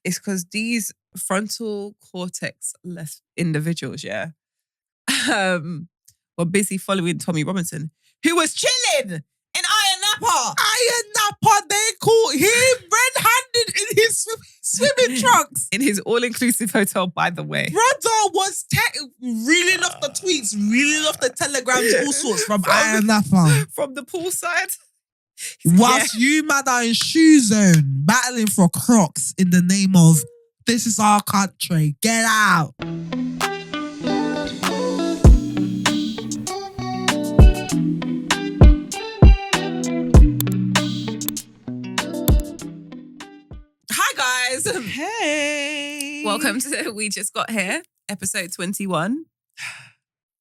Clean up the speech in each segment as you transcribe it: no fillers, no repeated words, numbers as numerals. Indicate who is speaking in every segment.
Speaker 1: It's because these frontal cortex less individuals, were busy following Tommy Robinson, who was chilling in Iron Napa.
Speaker 2: Iron Napa, they caught him red-handed in his swimming trunks.
Speaker 1: In his all-inclusive hotel, by the way.
Speaker 2: Brother was reeling off the tweets, reeling off the telegrams, all sorts from Iron Napa.
Speaker 1: From the poolside.
Speaker 2: Whilst you man are in shoe zone, battling for Crocs in the name of this is our country. Get out.
Speaker 1: Hi guys.
Speaker 2: Hey.
Speaker 1: Welcome to We Just Got Here, episode 21.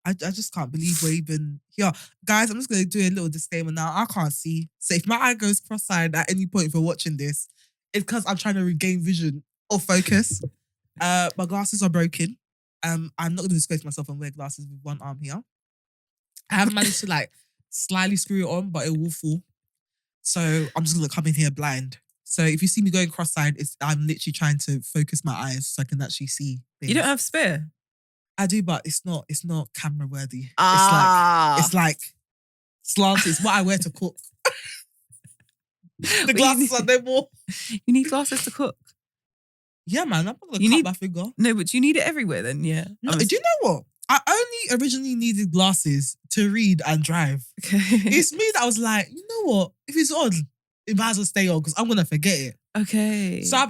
Speaker 2: I just can't believe we're even here. Guys, I'm just going to do a little disclaimer now. I can't see. So if my eye goes cross-eyed at any point for watching this, it's because I'm trying to regain vision or focus. My glasses are broken. I'm not going to disgrace myself and wear glasses with one arm here. I haven't managed to slyly screw it on, but it will fall. So I'm just going to come in here blind. So if you see me going cross-eyed, I'm literally trying to focus my eyes so I can actually see things.
Speaker 1: You don't have spare?
Speaker 2: I do, but it's not camera worthy.
Speaker 1: Ah.
Speaker 2: It's like slanted. It's what I wear to cook. The glasses are no more.
Speaker 1: You need glasses to cook.
Speaker 2: Yeah, man. I'm not gonna cut my finger.
Speaker 1: No, but you need it everywhere then, yeah.
Speaker 2: No, do you know what? I only originally needed glasses to read and drive.
Speaker 1: Okay.
Speaker 2: It's me that was like, you know what? If it's on, it might as well stay on because I'm gonna forget it.
Speaker 1: Okay.
Speaker 2: So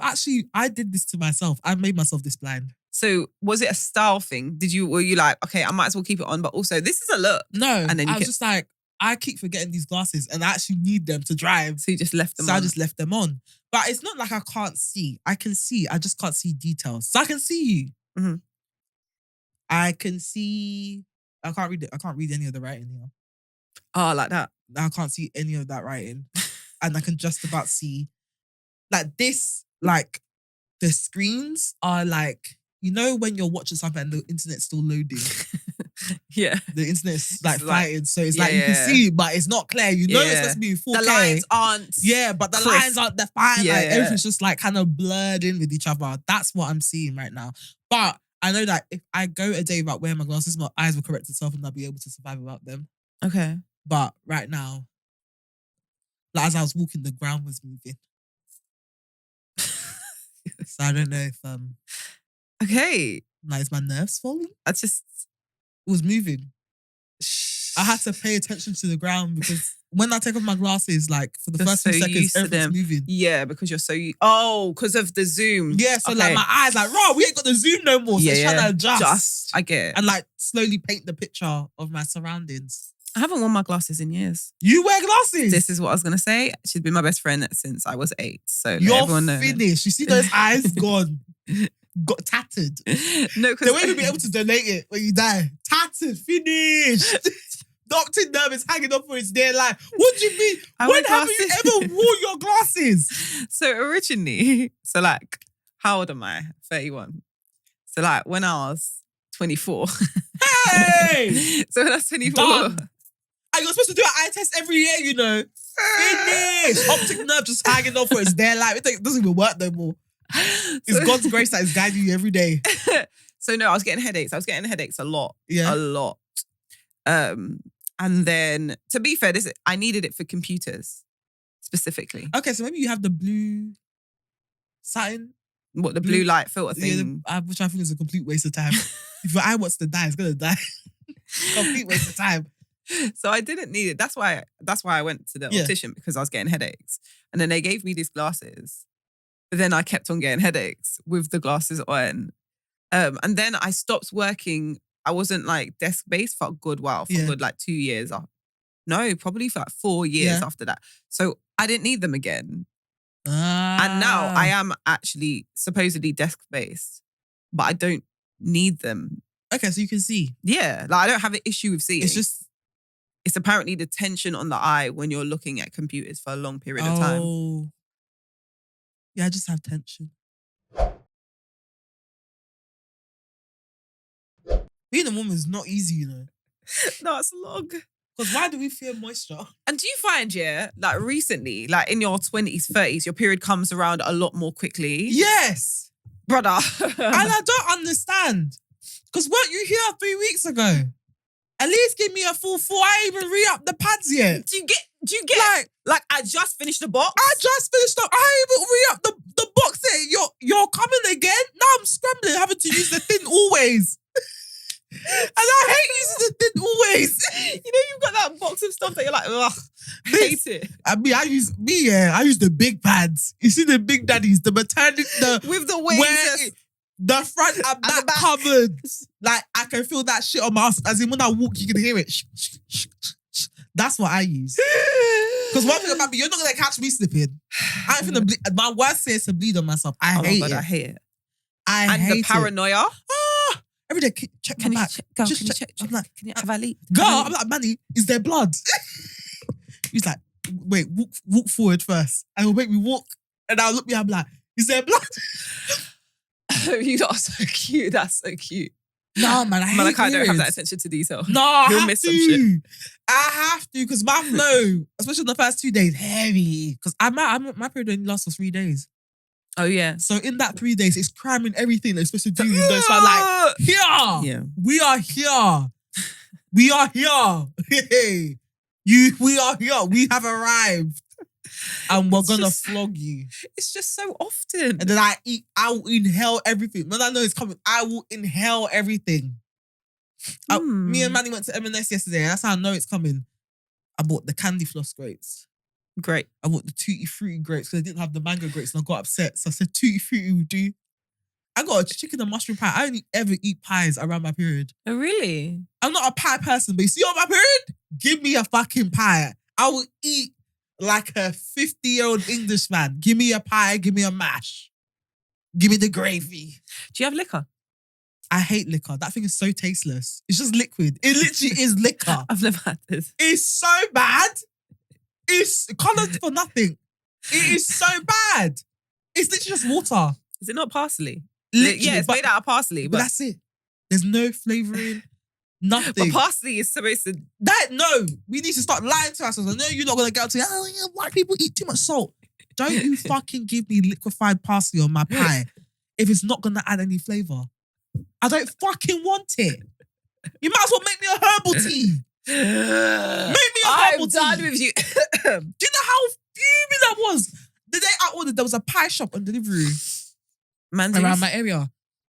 Speaker 2: I did this to myself. I made myself this blind.
Speaker 1: So was it a style thing? Were you like, okay, I might as well keep it on, but also this is a look?
Speaker 2: No. And then I was just like, I keep forgetting these glasses and I actually need them to drive.
Speaker 1: So you just left them on?
Speaker 2: So I just left them on. But it's not like I can't see. I can see. I just can't see details. So I can see you.
Speaker 1: Mm-hmm.
Speaker 2: I can see. I can't read it. I can't read any of the writing here.
Speaker 1: Oh, like that?
Speaker 2: I can't see any of that writing. And I can just about see. Like this, like the screens are like, you know when you're watching something and the internet's still loading?
Speaker 1: Yeah.
Speaker 2: The internet's fighting. So it's
Speaker 1: you
Speaker 2: can see, but it's not clear. You know it's supposed to be in 4K.
Speaker 1: The lines aren't.
Speaker 2: Yeah, but the
Speaker 1: crisp.
Speaker 2: lines aren't defined. Everything's just kind of blurred in with each other. That's what I'm seeing right now. But I know that if I go a day without wearing my glasses, my eyes will correct itself and I'll be able to survive without them.
Speaker 1: Okay.
Speaker 2: But right now, as I was walking, the ground was moving. So I don't know if
Speaker 1: okay.
Speaker 2: Is my nerves falling?
Speaker 1: It
Speaker 2: was moving. I had to pay attention to the ground because when I take off my glasses, for the first few seconds, everything's moving.
Speaker 1: Yeah, because you're so because of the zoom.
Speaker 2: Yeah, so my eyes we ain't got the zoom no more. So it's trying to adjust.
Speaker 1: I get it.
Speaker 2: And slowly paint the picture of my surroundings.
Speaker 1: I haven't worn my glasses in years.
Speaker 2: You wear glasses?
Speaker 1: This is what I was going to say. She's been my best friend since I was 8. So
Speaker 2: you're
Speaker 1: everyone knows.
Speaker 2: Finished. You see those eyes gone. Got tattered.
Speaker 1: No, because
Speaker 2: they won't even be able to donate it when you die. Tattered, finished. Dr. Nerve is hanging up for his dear life. What do you mean? When have you ever worn your glasses?
Speaker 1: So originally, how old am I? 31. So when I was 24.
Speaker 2: Hey!
Speaker 1: So when I was 24.
Speaker 2: Done. And you're supposed to do an eye test every year, you know. Finished. Optic nerve just hanging off for his dear life. It doesn't even work no more. It's God's grace that is guiding you every day.
Speaker 1: So no, I was getting headaches. I was getting headaches a lot.
Speaker 2: Yeah.
Speaker 1: A lot. And then, to be fair, I needed it for computers, specifically.
Speaker 2: Okay, so maybe you have the blue satin.
Speaker 1: What, the blue light filter thing?
Speaker 2: Yeah, which I think is a complete waste of time. If your eye wants to die, it's going to die. Complete waste of time.
Speaker 1: So I didn't need it. That's why I went to the optician, because I was getting headaches. And then they gave me these glasses. But then I kept on getting headaches with the glasses on. And then I stopped working. I wasn't desk-based for a good while, for a good 2 years. No, probably for 4 years after that. So I didn't need them again. And now I am actually supposedly desk-based, but I don't need them.
Speaker 2: Okay, so you can see.
Speaker 1: Yeah, I don't have an issue with seeing.
Speaker 2: It's
Speaker 1: apparently the tension on the eye when you're looking at computers for a long period of time.
Speaker 2: Oh. Yeah, I just have tension. Being a woman is not easy, you know.
Speaker 1: No, it's long.
Speaker 2: Because why do we fear moisture?
Speaker 1: And do you find, like recently, like in your 20s, 30s, your period comes around a lot more quickly?
Speaker 2: Yes.
Speaker 1: Brother.
Speaker 2: And I don't understand. Because weren't you here 3 weeks ago? At least give me a full 4. I ain't even re-up the pads yet.
Speaker 1: Do you get like I just finished the box?
Speaker 2: I just finished up. I ain't even re-up the box yet. You're coming again? Now I'm scrambling, having to use the thin always. And I hate using the thin always.
Speaker 1: You know, you've got that box of stuff that you're like, ugh, I hate it.
Speaker 2: I use the big pads. You see the big daddies, the maternity,
Speaker 1: with the wings.
Speaker 2: The front and back covered. Like, I can feel that shit on my ass. As in, when I walk, you can hear it. That's what I use. Because one thing about me, you're not going to catch me slipping. I ain't finna bleed. My worst fear is to bleed on myself. I hate it.
Speaker 1: I hate it.
Speaker 2: I hate
Speaker 1: the paranoia.
Speaker 2: Every day, check my back.
Speaker 1: Can you check?
Speaker 2: I'm like,
Speaker 1: have I leaked?
Speaker 2: Girl, I'm like, Manny, is there blood? He's like, wait, walk forward first. And he'll make me walk. And I'll look at me, I'm like, is there blood?
Speaker 1: You lot are so cute. That's so cute.
Speaker 2: No, man, I
Speaker 1: don't have that attention to detail.
Speaker 2: No,
Speaker 1: You'll miss some shit.
Speaker 2: I have to, because my flow, especially in the first 2 days, heavy. Because my period only lasts for 3 days.
Speaker 1: Oh, yeah.
Speaker 2: So in that 3 days, it's cramming everything they're supposed to do. So I'm like, here.
Speaker 1: Yeah.
Speaker 2: We are here. We are here. Hey. We are here. We have arrived. And we're going to flog you.
Speaker 1: It's just so often.
Speaker 2: And then I will inhale everything. When I know it's coming, I will inhale everything. Me and Manny went to M&S yesterday. That's how I know it's coming. I bought the candy floss grapes.
Speaker 1: Great.
Speaker 2: I bought the Tutti Frutti grapes because I didn't have the mango grapes and I got upset. So I said Tutti Frutti would do. I got a chicken and mushroom pie. I only ever eat pies around my period.
Speaker 1: Oh, really?
Speaker 2: I'm not a pie person, but you see on my period? Give me a fucking pie. I will eat like a 50-year-old Englishman. Give me a pie, give me a mash. Give me the gravy.
Speaker 1: Do you have liquor?
Speaker 2: I hate liquor. That thing is so tasteless. It's just liquid. It literally is liquor.
Speaker 1: I've never had this.
Speaker 2: It's so bad. It's coloured for nothing. It is so bad. It's literally just water.
Speaker 1: Is it not parsley?
Speaker 2: Literally,
Speaker 1: yeah, it's made out of parsley.
Speaker 2: But that's it. There's no flavouring. Nothing.
Speaker 1: But parsley is supposed to...
Speaker 2: No, we need to start lying to ourselves. I know you're not going to get out to, oh yeah, white people eat too much salt. Don't you fucking give me liquefied parsley on my pie if it's not going to add any flavour. I don't fucking want it. You might as well make me a herbal tea. Make me a herbal tea.
Speaker 1: I'm done with you.
Speaker 2: Do you know how fuming that was? The day I ordered, there was a pie shop on delivery. Around my area.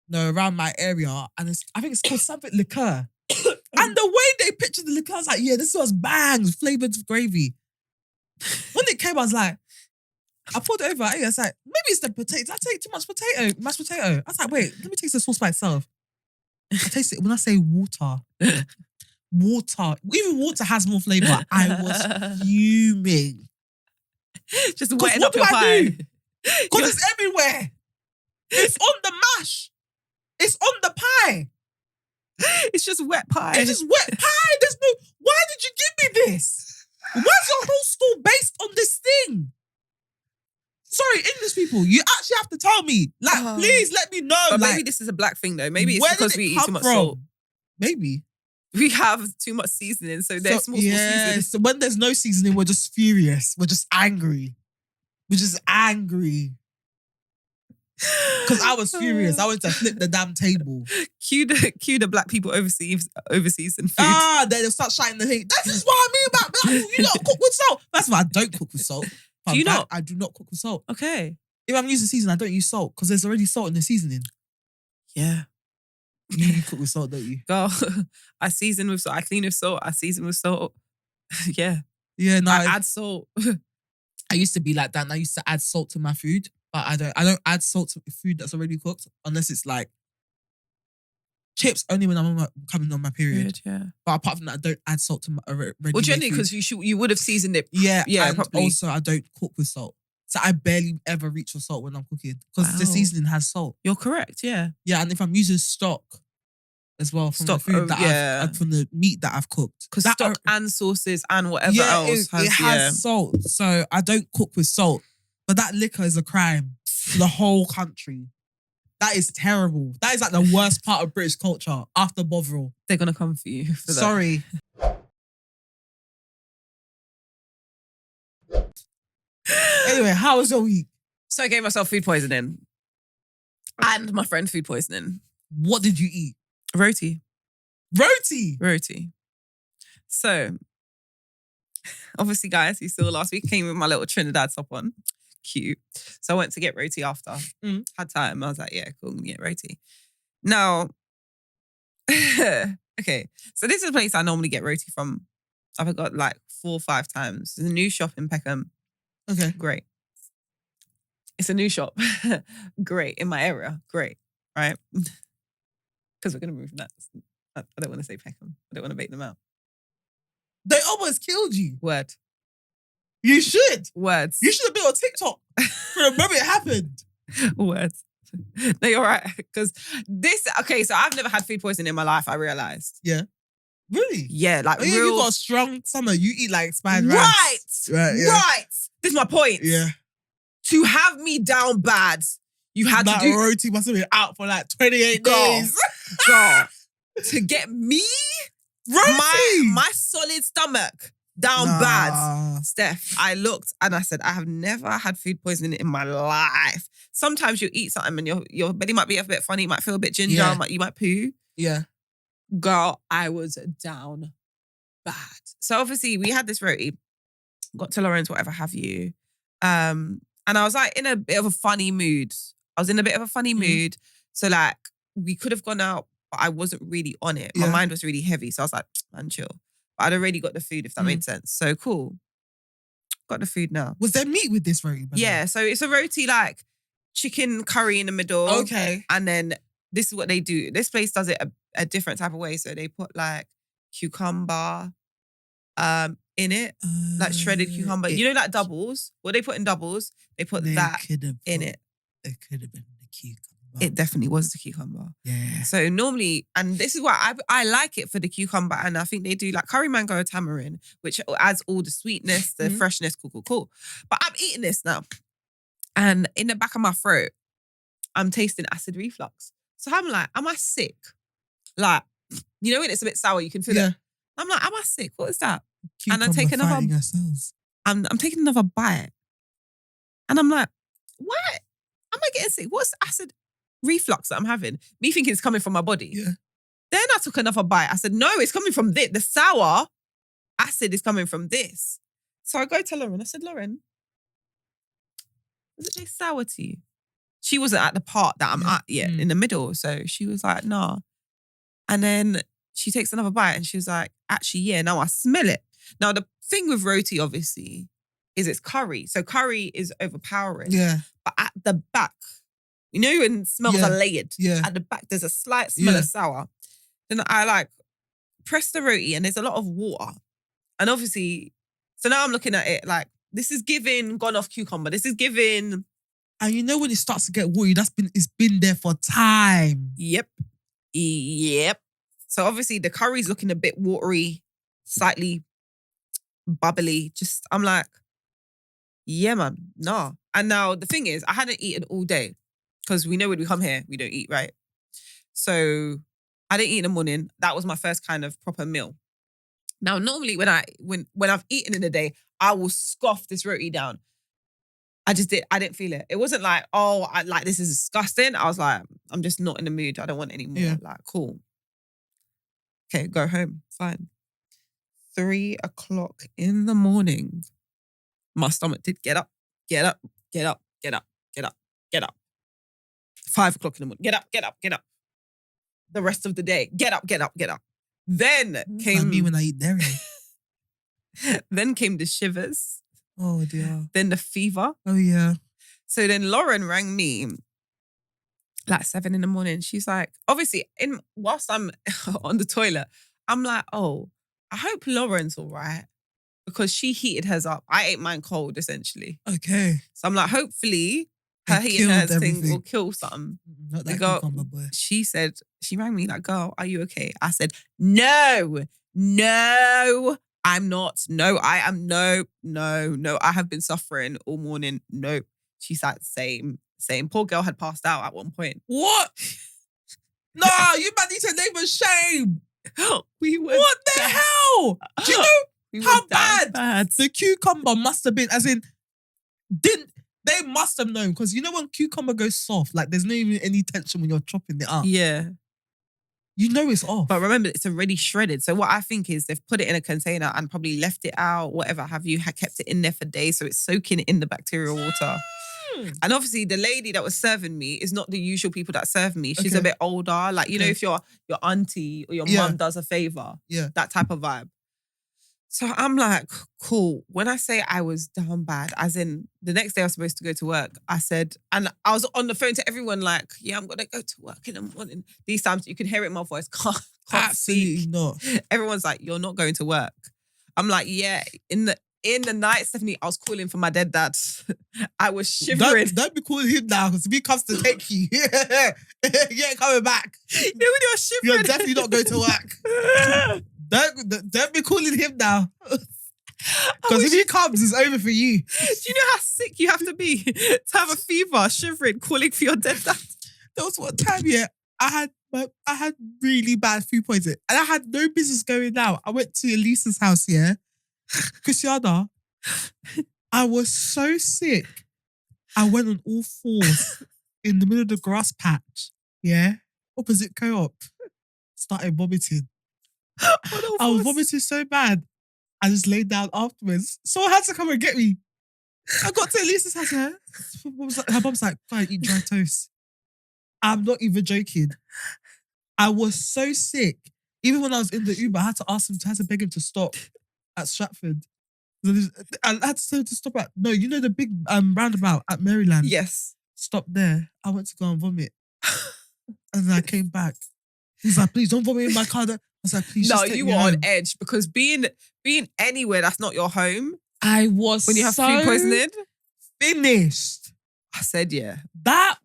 Speaker 2: No, around my area. And I think it's called something liqueur. And the way they pictured the liqueur, I was like, yeah, this was bangs, flavoured gravy. When it came, I was like, I pulled it over. I was like, maybe it's the potato. Did I take too much mashed potato? I was like, wait, let me taste the sauce by itself. I taste it. When I say water, even water has more flavour. I was fuming.
Speaker 1: Just wetting up your pie.
Speaker 2: Because it's everywhere. It's on the mash. It's on the pie.
Speaker 1: It's just wet pie.
Speaker 2: It's just wet pie. There's no... Why did you give me this? Why's your whole school based on this thing? Sorry, English people, you actually have to tell me. Like, please let me know.
Speaker 1: But
Speaker 2: like,
Speaker 1: maybe this is a black thing though. Maybe it's because we eat too much salt.
Speaker 2: Maybe.
Speaker 1: We have too much seasoning, so there's more seasoning.
Speaker 2: So when there's no seasoning, we're just furious. We're just angry. We're just angry. Because I was furious. I wanted to flip the damn table.
Speaker 1: Cue the black people overseas and food.
Speaker 2: They'll start shouting the thing. This is what I mean about you don't cook with salt. That's why I don't cook with salt.
Speaker 1: Do you not?
Speaker 2: I do not cook with salt.
Speaker 1: Okay.
Speaker 2: If I'm using seasoning, I don't use salt because there's already salt in the seasoning.
Speaker 1: Yeah.
Speaker 2: You cook with salt, don't you?
Speaker 1: Girl, I season with salt. I clean with salt. I season with salt. Yeah.
Speaker 2: Yeah, no.
Speaker 1: I add salt.
Speaker 2: I used to be like that and I used to add salt to my food. But I don't add salt to food that's already cooked unless it's like chips only when I'm coming on my period.
Speaker 1: Yeah.
Speaker 2: But apart from that, I don't add salt to my ready.
Speaker 1: Well, generally because you would have seasoned it.
Speaker 2: Yeah, and
Speaker 1: properly.
Speaker 2: Also I don't cook with salt. So I barely ever reach for salt when I'm cooking because the seasoning has salt.
Speaker 1: You're correct, yeah.
Speaker 2: Yeah, and if I'm using stock as well from the food from the meat that I've cooked.
Speaker 1: Because stock and sauces and whatever else
Speaker 2: has salt. So I don't cook with salt. But that liquor is a crime for the whole country. That is terrible. That is like the worst part of British culture after Bovril.
Speaker 1: They're going to come for you for that.
Speaker 2: Sorry. Anyway, how was your week?
Speaker 1: So I gave myself food poisoning. And my friend food poisoning.
Speaker 2: What did you eat?
Speaker 1: Roti.
Speaker 2: Roti?
Speaker 1: So, obviously, guys, you saw last week, came with my little Trinidad top on. Cute. So I went to get roti after. Had time. I was like, yeah, cool, get roti. Now, okay. So this is a place I normally get roti from. I've got like 4 or 5 times. There's a new shop in Peckham.
Speaker 2: Okay.
Speaker 1: Great. It's a new shop. Great. In my area. Great. Right? Because we're going to move from that. I don't want to say Peckham. I don't want to bait them out.
Speaker 2: They almost killed you.
Speaker 1: Word.
Speaker 2: You should.
Speaker 1: Words.
Speaker 2: You should have been on TikTok for the moment it happened.
Speaker 1: Words. No, you're right. Because okay, so I've never had food poisoning in my life, I realised.
Speaker 2: Yeah. Really?
Speaker 1: Yeah, like real.
Speaker 2: You got a strong summer. You eat like spied rice.
Speaker 1: Right. This is my point.
Speaker 2: Yeah.
Speaker 1: To have me down bad, you had
Speaker 2: that
Speaker 1: to do...
Speaker 2: roti must have been out for like 28 days.
Speaker 1: Girl. To get me...
Speaker 2: Roti!
Speaker 1: My solid stomach down bad. Steph, I looked and I said, I have never had food poisoning in my life. Sometimes you eat something and your belly might be a bit funny, you might feel a bit ginger, you might poo.
Speaker 2: Yeah.
Speaker 1: Girl, I was down bad. So obviously we had this roti, got to Lauren's, whatever have you. And I was like in a bit of a funny mood. So like we could have gone out, but I wasn't really on it. My mind was really heavy. So I was like, man, chill. But I'd already got the food, if that made sense. So cool. Got the food now.
Speaker 2: Was there meat with this roti?
Speaker 1: Yeah, so it's a roti like chicken curry in the middle.
Speaker 2: Okay.
Speaker 1: And then this is what they do. This place does it a different type of way. So they put like cucumber in it, like shredded cucumber. You know, like doubles? What they put in doubles, they put that in it.
Speaker 2: It could have been the cucumber.
Speaker 1: It definitely was the cucumber.
Speaker 2: Yeah.
Speaker 1: So normally, and this is why I like it for the cucumber, and I think they do like curry mango tamarind, which adds all the sweetness, the freshness, cool. But I'm eating this now. And in the back of my throat, I'm tasting acid reflux. So I'm like, am I sick? Like, you know when it's a bit sour, you can feel it. I'm like, am I sick? What is that?
Speaker 2: Cucumber
Speaker 1: and I take another. I'm taking another bite, and I'm like, why am I getting sick? What's acid reflux that I'm having? Me thinking it's coming from my body.
Speaker 2: Yeah.
Speaker 1: Then I took another bite. I said, no, it's coming from this. The sour acid is coming from this. So I go to Lauren. I said, Lauren, does it taste sour to you? She wasn't at the part that I'm at yet, in the middle. So she was like, nah. And then she takes another bite and she was like, actually, yeah, now I smell it. Now, the thing with roti, obviously, is it's curry. So curry is overpowering.
Speaker 2: Yeah.
Speaker 1: But at the back, you know when smells are layered?
Speaker 2: Yeah.
Speaker 1: At the back, there's a slight smell of sour. Then I like press the roti and there's a lot of water. And obviously, so now I'm looking at it like, this is giving gone off cucumber. This is giving...
Speaker 2: And you know when it starts to get watery, it's been there for time.
Speaker 1: Yep. So obviously the curry's looking a bit watery, slightly bubbly. Just, I'm like, yeah, man, nah. And now the thing is, I hadn't eaten all day because we know when we come here, we don't eat, right? So I didn't eat in the morning. That was my first kind of proper meal. Now, normally when I've eaten in the day, I will scoff this roti down. I didn't feel it. It wasn't like, this is disgusting. I was like, I'm just not in the mood. I don't want any more.
Speaker 2: Yeah.
Speaker 1: Like, cool. Okay, go home. Fine. 3 o'clock in the morning, my stomach did get up. 5 o'clock in the morning, get up. The rest of the day, get up. Then came...
Speaker 2: me when I eat dairy.
Speaker 1: Then came the shivers.
Speaker 2: Oh dear.
Speaker 1: Then the fever.
Speaker 2: Oh yeah.
Speaker 1: So then Lauren rang me like 7 in the morning. She's like, obviously, whilst I'm on the toilet, I'm like, oh, I hope Lauren's all right because she heated hers up. I ate mine cold, essentially.
Speaker 2: Okay.
Speaker 1: So I'm like, hopefully her heating hers thing will kill something.
Speaker 2: Not that cucumber boy.
Speaker 1: She rang me like, girl, are you okay? I said, no, I'm not. No, I am. No. I have been suffering all morning. No. She's like, same. Poor girl had passed out at one point.
Speaker 2: What? No, you man need to name a shame. What the hell? Do you know how bad the cucumber must have been? As in, They must have known, because you know when cucumber goes soft, like there's not even any tension when you're chopping it up.
Speaker 1: Yeah.
Speaker 2: You know it's off.
Speaker 1: But remember, it's already shredded. So what I think is they've put it in a container and probably left it out, whatever have you, had kept it in there for days, so it's soaking in the bacterial water. And obviously the lady that was serving me is not the usual people that serve me. She's a bit older. Like, you know, if your auntie or your mum does a favor, that type of vibe. So I'm like, cool. When I say I was down bad, as in the next day I was supposed to go to work, I said, and I was on the phone to everyone like, yeah, I'm going to go to work in the morning. These times you can hear it in my voice, can't
Speaker 2: Absolutely
Speaker 1: speak.
Speaker 2: not.
Speaker 1: Everyone's like, you're not going to work. I'm like, yeah, in the night, Stephanie, I was calling for my dead dad. I was shivering.
Speaker 2: Don't be calling him now, because if he comes to take you, you ain't coming back.
Speaker 1: You know when you're shivering?
Speaker 2: You're definitely not going to work. Don't be calling him now. Because if he comes, it's over for you.
Speaker 1: Do you know how sick you have to be to have a fever, shivering, calling for your dead dad?
Speaker 2: There was one time, I had really bad food poisoning, and I had no business going out. I went to Elisa's house, Christiana. I was so sick. I went on all fours in the middle of the grass patch, opposite Co-op. Started vomiting. I was vomiting so bad. I just laid down afterwards. Someone had to come and get me. I got to Elisa's house, her mum's like, go and eat dry toast. I'm not even joking. I was so sick. Even when I was in the Uber, I had to beg him to stop at Stratford. I had to stop at, you know the big roundabout at Maryland?
Speaker 1: Yes.
Speaker 2: Stop there. I went to go and vomit. And then I came back. He's like, please don't vomit in my car. I was like, please just take me
Speaker 1: you were
Speaker 2: home.
Speaker 1: on edge, because being anywhere that's not your home,
Speaker 2: I was
Speaker 1: when you have food poisoning,
Speaker 2: finished.
Speaker 1: I said, yeah.
Speaker 2: That's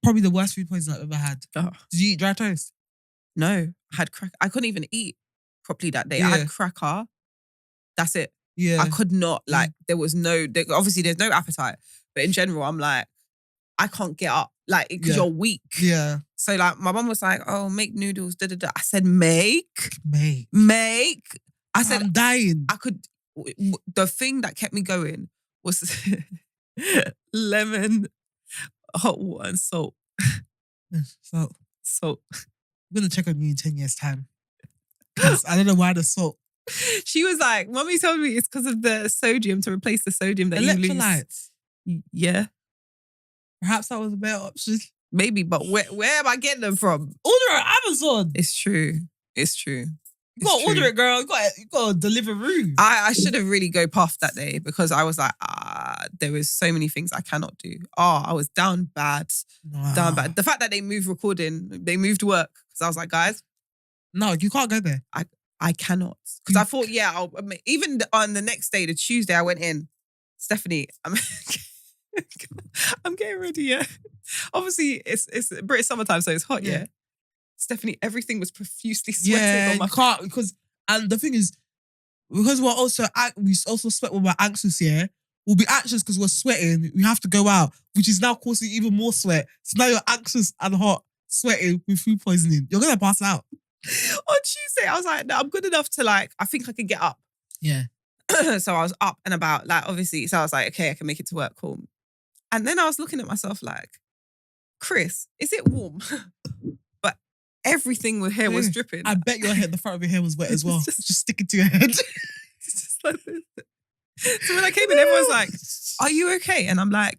Speaker 2: probably the worst food poisoning I've ever had.
Speaker 1: Oh.
Speaker 2: Did you eat dry toast?
Speaker 1: No, I had crack. I couldn't even eat properly that day.
Speaker 2: Yeah.
Speaker 1: I had cracker. That's it.
Speaker 2: Yeah.
Speaker 1: I could not, there was obviously there's no appetite. But in general, I'm like, I can't get up. Like, because you're weak.
Speaker 2: Yeah.
Speaker 1: So like, my mum was like, oh, make noodles, da-da-da. I said, make. I said,
Speaker 2: I'm dying.
Speaker 1: The thing that kept me going was lemon, hot water and salt. Salt.
Speaker 2: I'm going to check on you in 10 years' time. Because I don't know why the salt.
Speaker 1: She was like, Mummy told me it's because of the sodium, to replace the sodium that you lose.
Speaker 2: Electrolytes.
Speaker 1: Yeah.
Speaker 2: Perhaps that was a better option.
Speaker 1: Maybe, but where am I getting them from?
Speaker 2: Order on Amazon.
Speaker 1: It's true.
Speaker 2: You gotta order it, girl. You gotta deliver room.
Speaker 1: I should have really go puff that day, because I was like, there was so many things I cannot do. I was down bad.
Speaker 2: Wow.
Speaker 1: Down bad. The fact that they moved recording, they moved work, because I was like, guys.
Speaker 2: No, you can't go there.
Speaker 1: I cannot. Because I thought, even on the next day, the Tuesday, I went in, Stephanie, I'm getting ready, Obviously, it's British summertime, so it's hot, Stephanie, everything was profusely sweating on my...
Speaker 2: you can't, and the thing is, because we also sweat when we're anxious, we'll be anxious because we're sweating, we have to go out, which is now causing even more sweat. So now you're anxious and hot, sweating with food poisoning. You're going to pass out.
Speaker 1: On Tuesday, I was like, no, I'm good enough to I think I can get up.
Speaker 2: Yeah.
Speaker 1: So I was up and about, obviously, so I was like, okay, I can make it to work, cool. And then I was looking at myself like, Chris, is it warm? But everything with hair was dripping.
Speaker 2: I bet the front of your hair was wet as well. just sticking to your head.
Speaker 1: It's just like this. So when I came in, everyone's like, are you okay? And I'm like,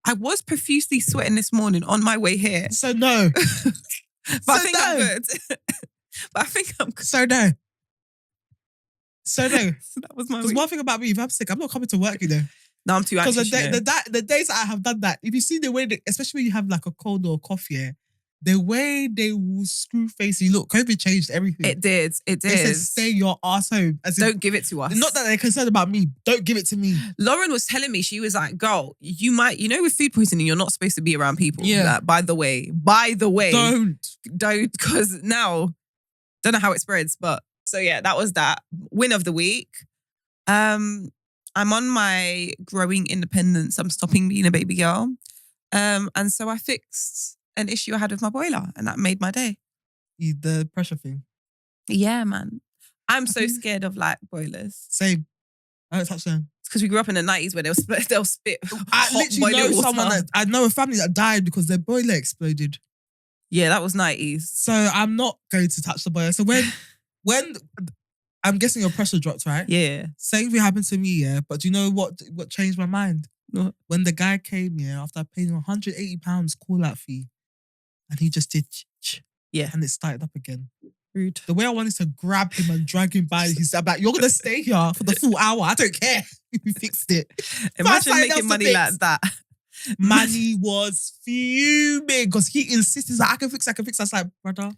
Speaker 1: I was profusely sweating this morning on my way here.
Speaker 2: So no.
Speaker 1: But I think I'm good.
Speaker 2: So no. So
Speaker 1: that was my week.
Speaker 2: Because one thing about me, if I'm sick, I'm not coming to work,
Speaker 1: No, I'm too anxious.
Speaker 2: Because the days that I have done that, if you see the way, especially when you have a cold or a cough, the way they will screw face you. Look, COVID changed everything.
Speaker 1: It did.
Speaker 2: They said, stay your ass home.
Speaker 1: Don't give it to us.
Speaker 2: Not that they're concerned about me. Don't give it to me.
Speaker 1: Lauren was telling me, she was like, girl, you might, with food poisoning, you're not supposed to be around people.
Speaker 2: Yeah.
Speaker 1: By the way. Don't, because now, don't know how it spreads, but so yeah, that was that. Win of the week. I'm on my growing independence. I'm stopping being a baby girl. And so I fixed an issue I had with my boiler, and that made my day.
Speaker 2: The pressure thing?
Speaker 1: Yeah, man. I'm so scared of boilers.
Speaker 2: Same. I don't touch them.
Speaker 1: It's because we grew up in the 90s where they'll spit
Speaker 2: I
Speaker 1: hot
Speaker 2: literally know
Speaker 1: boiling
Speaker 2: someone
Speaker 1: water.
Speaker 2: I know a family that died because their boiler exploded.
Speaker 1: Yeah, that was 90s.
Speaker 2: So I'm not going to touch the boiler. So when I'm guessing your pressure dropped, right?
Speaker 1: Yeah.
Speaker 2: Same thing happened to me, yeah. But do you know what changed my mind?
Speaker 1: What?
Speaker 2: When the guy came, yeah, after I paid him £180 call-out fee, and he just did
Speaker 1: Yeah.
Speaker 2: and it started up again.
Speaker 1: Rude.
Speaker 2: The way I wanted to grab him and drag him by his side, like, you're gonna stay here for the full hour. I don't care. We fixed it.
Speaker 1: Imagine making money like that.
Speaker 2: Manny was fuming because he insisted that I can fix. I was like, brother.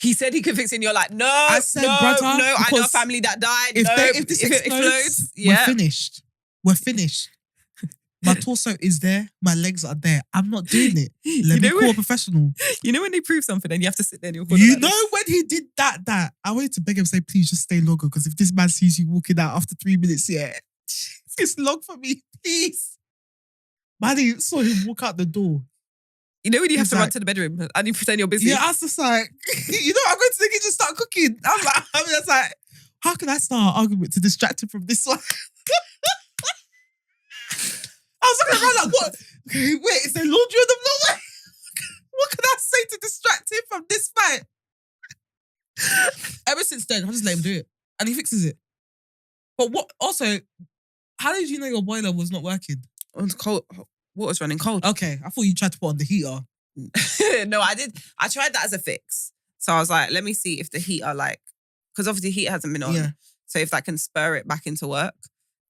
Speaker 1: He said he could fix it and you're like, no,
Speaker 2: I said, brother,
Speaker 1: I know a family that died.
Speaker 2: If this explodes, we're finished. We're finished. My torso is there. My legs are there. I'm not doing it. Let me call a professional.
Speaker 1: You know when they prove something and you have to sit there and you're
Speaker 2: when he did that, I wanted to beg him and say, please just stay longer because if this man sees you walking out after 3 minutes, yeah, it's long for me, please. Manny saw him walk out the door.
Speaker 1: You know when you have to run to the bedroom and you pretend you're busy?
Speaker 2: Yeah, I was just like, I'm going to the kitchen, start cooking. I was like, how can I start an argument to distract him from this one? I was looking around like, what? Okay, wait, is there laundry on the floor? What can I say to distract him from this fight? Ever since then, I just let him do it. And he fixes it. But how did you know your boiler was not working?
Speaker 1: It was cold. Water's running cold.
Speaker 2: Okay, I thought you tried to put on the heater.
Speaker 1: No, I did. I tried that as a fix. So I was like, let me see if the heater because obviously heat hasn't been on.
Speaker 2: Yeah.
Speaker 1: So if that can spur it back into work.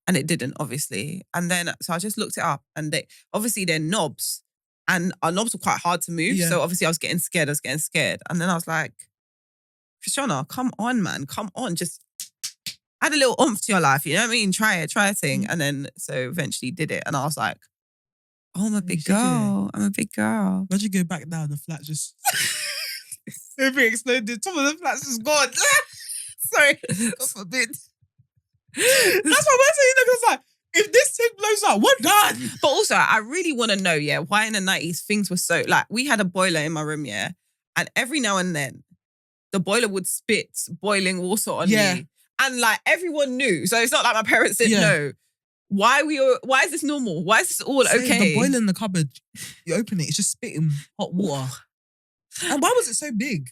Speaker 1: And it didn't, obviously. And then, so I just looked it up and they're knobs and our knobs were quite hard to move.
Speaker 2: Yeah.
Speaker 1: So obviously I was getting scared. And then I was like, Krishana, come on, man. Come on. Just add a little oomph to your life. You know what I mean? Try a thing. And then, so eventually did it. And I was like, oh, I'm a big girl.
Speaker 2: Where'd you go back down? The flat just... Everything exploded. Some of the flats is gone. Sorry. God forbid. That's what we're saying. Because like, if this thing blows up, we're done.
Speaker 1: But also, I really want to know, yeah, why in the 90s things were so... Like, we had a boiler in my room, yeah, and every now and then, the boiler would spit boiling water on me. And like, everyone knew. So it's not like my parents didn't know. Why is this normal? Why is this all okay?
Speaker 2: The boiler in the cupboard, you open it, it's just spitting hot water. And why was it so big?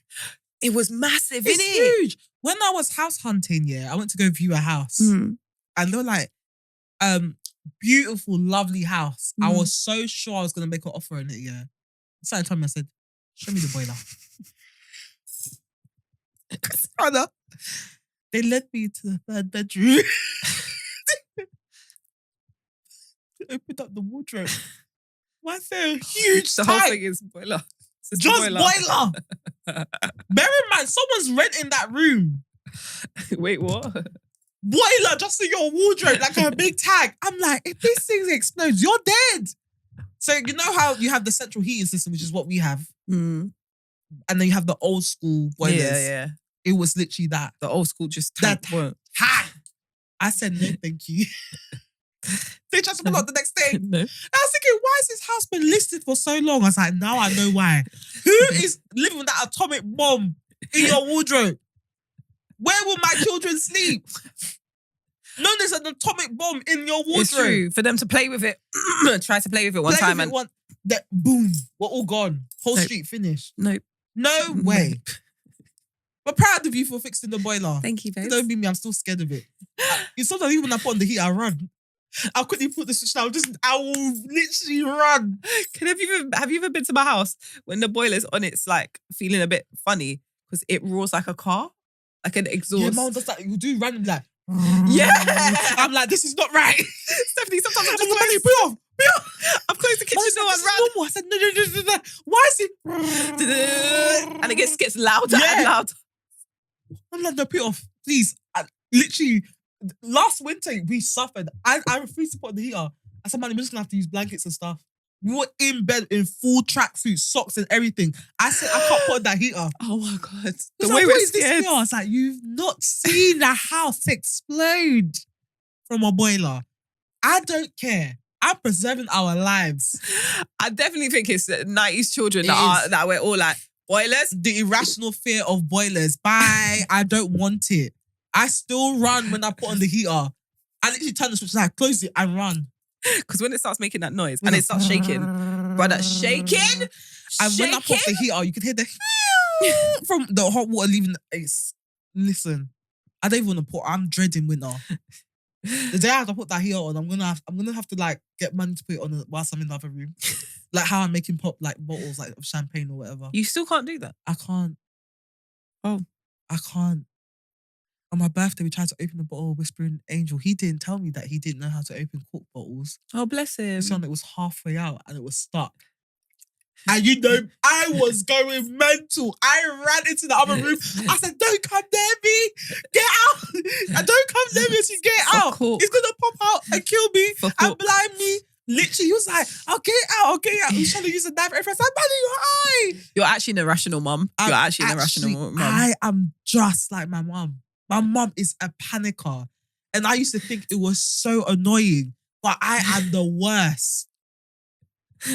Speaker 1: It was massive,
Speaker 2: it's
Speaker 1: innit?
Speaker 2: Huge. When I was house hunting, I went to go view a house. And they were like, beautiful, lovely house. I was so sure I was going to make an offer on it, Certain time I said, show me the boiler. They led me to the third bedroom. They opened up the wardrobe. Why is there a huge
Speaker 1: The whole thing is boiler.
Speaker 2: Just boiler. Bear in mind, someone's renting that room.
Speaker 1: Wait, what?
Speaker 2: Boiler just in your wardrobe, like a big tag. I'm like, if this thing explodes, you're dead. So you know how you have the central heating system, which is what we have. And then you have the old school boilers.
Speaker 1: Yeah.
Speaker 2: It was literally that.
Speaker 1: The old school just tank.
Speaker 2: I said, no, thank you. They tried to pull out the next day.
Speaker 1: No.
Speaker 2: I was thinking, why has this house been listed for so long? I was like, now I know why. Who is living with that atomic bomb in your wardrobe? Where will my children sleep? No, there's an atomic bomb in your wardrobe.
Speaker 1: It's true. For them to play with it, try to play with it one time and...
Speaker 2: boom, we're all gone. Whole street finished.
Speaker 1: Nope.
Speaker 2: No way. We're proud of you for fixing the boiler.
Speaker 1: Thank you, babe.
Speaker 2: Don't be me, I'm still scared of it. Sometimes even when I put on the heat, I run. I'll quickly put the switch down. I will literally run.
Speaker 1: Have you ever been to my house when the boiler's on? It's like feeling a bit funny because it roars like a car, like an exhaust.
Speaker 2: Yeah, mom does that. You do random like.
Speaker 1: Yeah,
Speaker 2: I'm like, this is not right.
Speaker 1: Stephanie, sometimes I'm just
Speaker 2: like,
Speaker 1: like,
Speaker 2: put off.
Speaker 1: I've closed the kitchen door and ran.
Speaker 2: I said, no. Why is it?
Speaker 1: And it gets louder and louder.
Speaker 2: I'm like, no, put it off, please. Literally. Last winter, we suffered. I refused to put on the heater. I said, man, we're just going to have to use blankets and stuff. We were in bed in full tracksuit, socks and everything. I said, I can't put on that heater.
Speaker 1: Oh my God.
Speaker 2: The way we're scared. I was like, you've not seen the house explode from a boiler. I don't care. I'm preserving our lives.
Speaker 1: I definitely think it's 90s children that we're all like, boilers?
Speaker 2: The irrational fear of boilers. Bye. I don't want it. I still run when I put on the heater. I literally turn the switch and I close it and run.
Speaker 1: Because when it starts making that noise and it starts shaking, brother, shaking.
Speaker 2: And when I pop the heater, you can hear the from the hot water leaving the ice. Listen, I don't even want to put. I'm dreading winter. The day I have to put that heater on, I'm gonna have to like get money to put it on whilst I'm in the other room. Like how I'm making pop like bottles like of champagne or whatever.
Speaker 1: You still can't do that?
Speaker 2: I can't.
Speaker 1: Oh,
Speaker 2: I can't. On my birthday, we tried to open a bottle of Whispering Angel. He didn't tell me that he didn't know how to open cork bottles.
Speaker 1: Oh, bless him.
Speaker 2: This one, it was halfway out and it was stuck. And you know, I was going mental. I ran into the other room. I said, don't come near me. Get out. And don't come near me as you get out.
Speaker 1: Cork.
Speaker 2: It's going to pop out and kill me and
Speaker 1: cork.
Speaker 2: blind me. Literally, he was like, I'll get out. He was trying to use a knife. I said, Manny, you're high.
Speaker 1: You're actually an irrational mum. You're actually an irrational mum.
Speaker 2: I am just like my mum. My mum is a panicker. And I used to think it was so annoying. But I am the worst.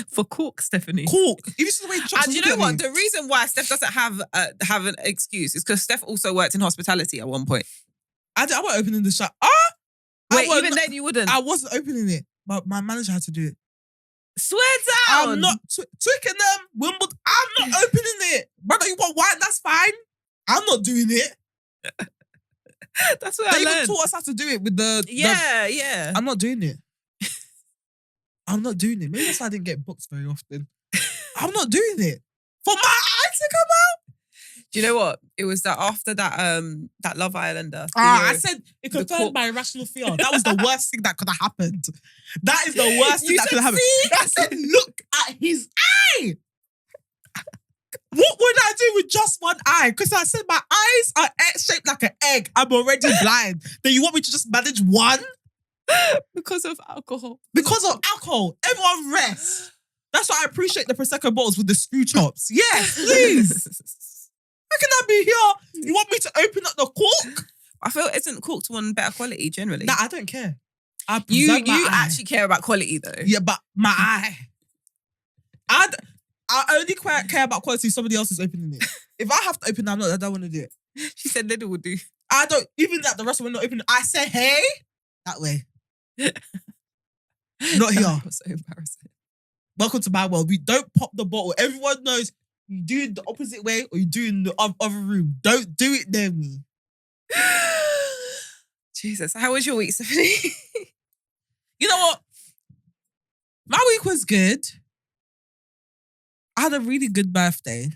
Speaker 1: For cork, Stephanie.
Speaker 2: Cork. Even the way
Speaker 1: and you know what? The reason why Steph doesn't have an excuse is because Steph also worked in hospitality at one point.
Speaker 2: I wasn't opening the shop.
Speaker 1: Wait, even then you wouldn't?
Speaker 2: I wasn't opening it. But my manager had to do it.
Speaker 1: Swear down!
Speaker 2: I'm not Twickenham, Wimbledon. I'm not opening it. Brother, you want wine? That's fine. I'm not doing it.
Speaker 1: That's what I learned.
Speaker 2: They even taught us how to do it with the...
Speaker 1: Yeah.
Speaker 2: I'm not doing it. I'm not doing it. Maybe that's why I didn't get booked very often. I'm not doing it. For my eyes to come out.
Speaker 1: Do you know what? It was that after that Love Islander.
Speaker 2: I said it confirmed my irrational fear. That was the worst thing that could have happened. That is the worst thing that could have happened. I said, look at his eye. What would I do with just one eye? Because I said my eyes are shaped like an egg. I'm already blind. Then you want me to just manage one?
Speaker 1: Because of alcohol.
Speaker 2: Because of alcohol. Everyone rest. That's why I appreciate the Prosecco bottles with the screw tops. Yes, please. How can I be here? You want me to open up the cork?
Speaker 1: I feel isn't corked one better quality generally.
Speaker 2: Nah, I don't care.
Speaker 1: You actually care about quality though.
Speaker 2: Yeah, but my eye. I only care about quality if somebody else is opening it. If I have to open it, I don't want to do it.
Speaker 1: She said Lidl would do.
Speaker 2: I don't, even that the restaurant not opening, I say, hey, that way. Not here.
Speaker 1: That was so embarrassing.
Speaker 2: Welcome to my world. We don't pop the bottle. Everyone knows you do it the opposite way or you do it in the other room. Don't do it near me.
Speaker 1: Jesus, how was your week, Stephanie?
Speaker 2: You know what? My week was good. I had a really good birthday.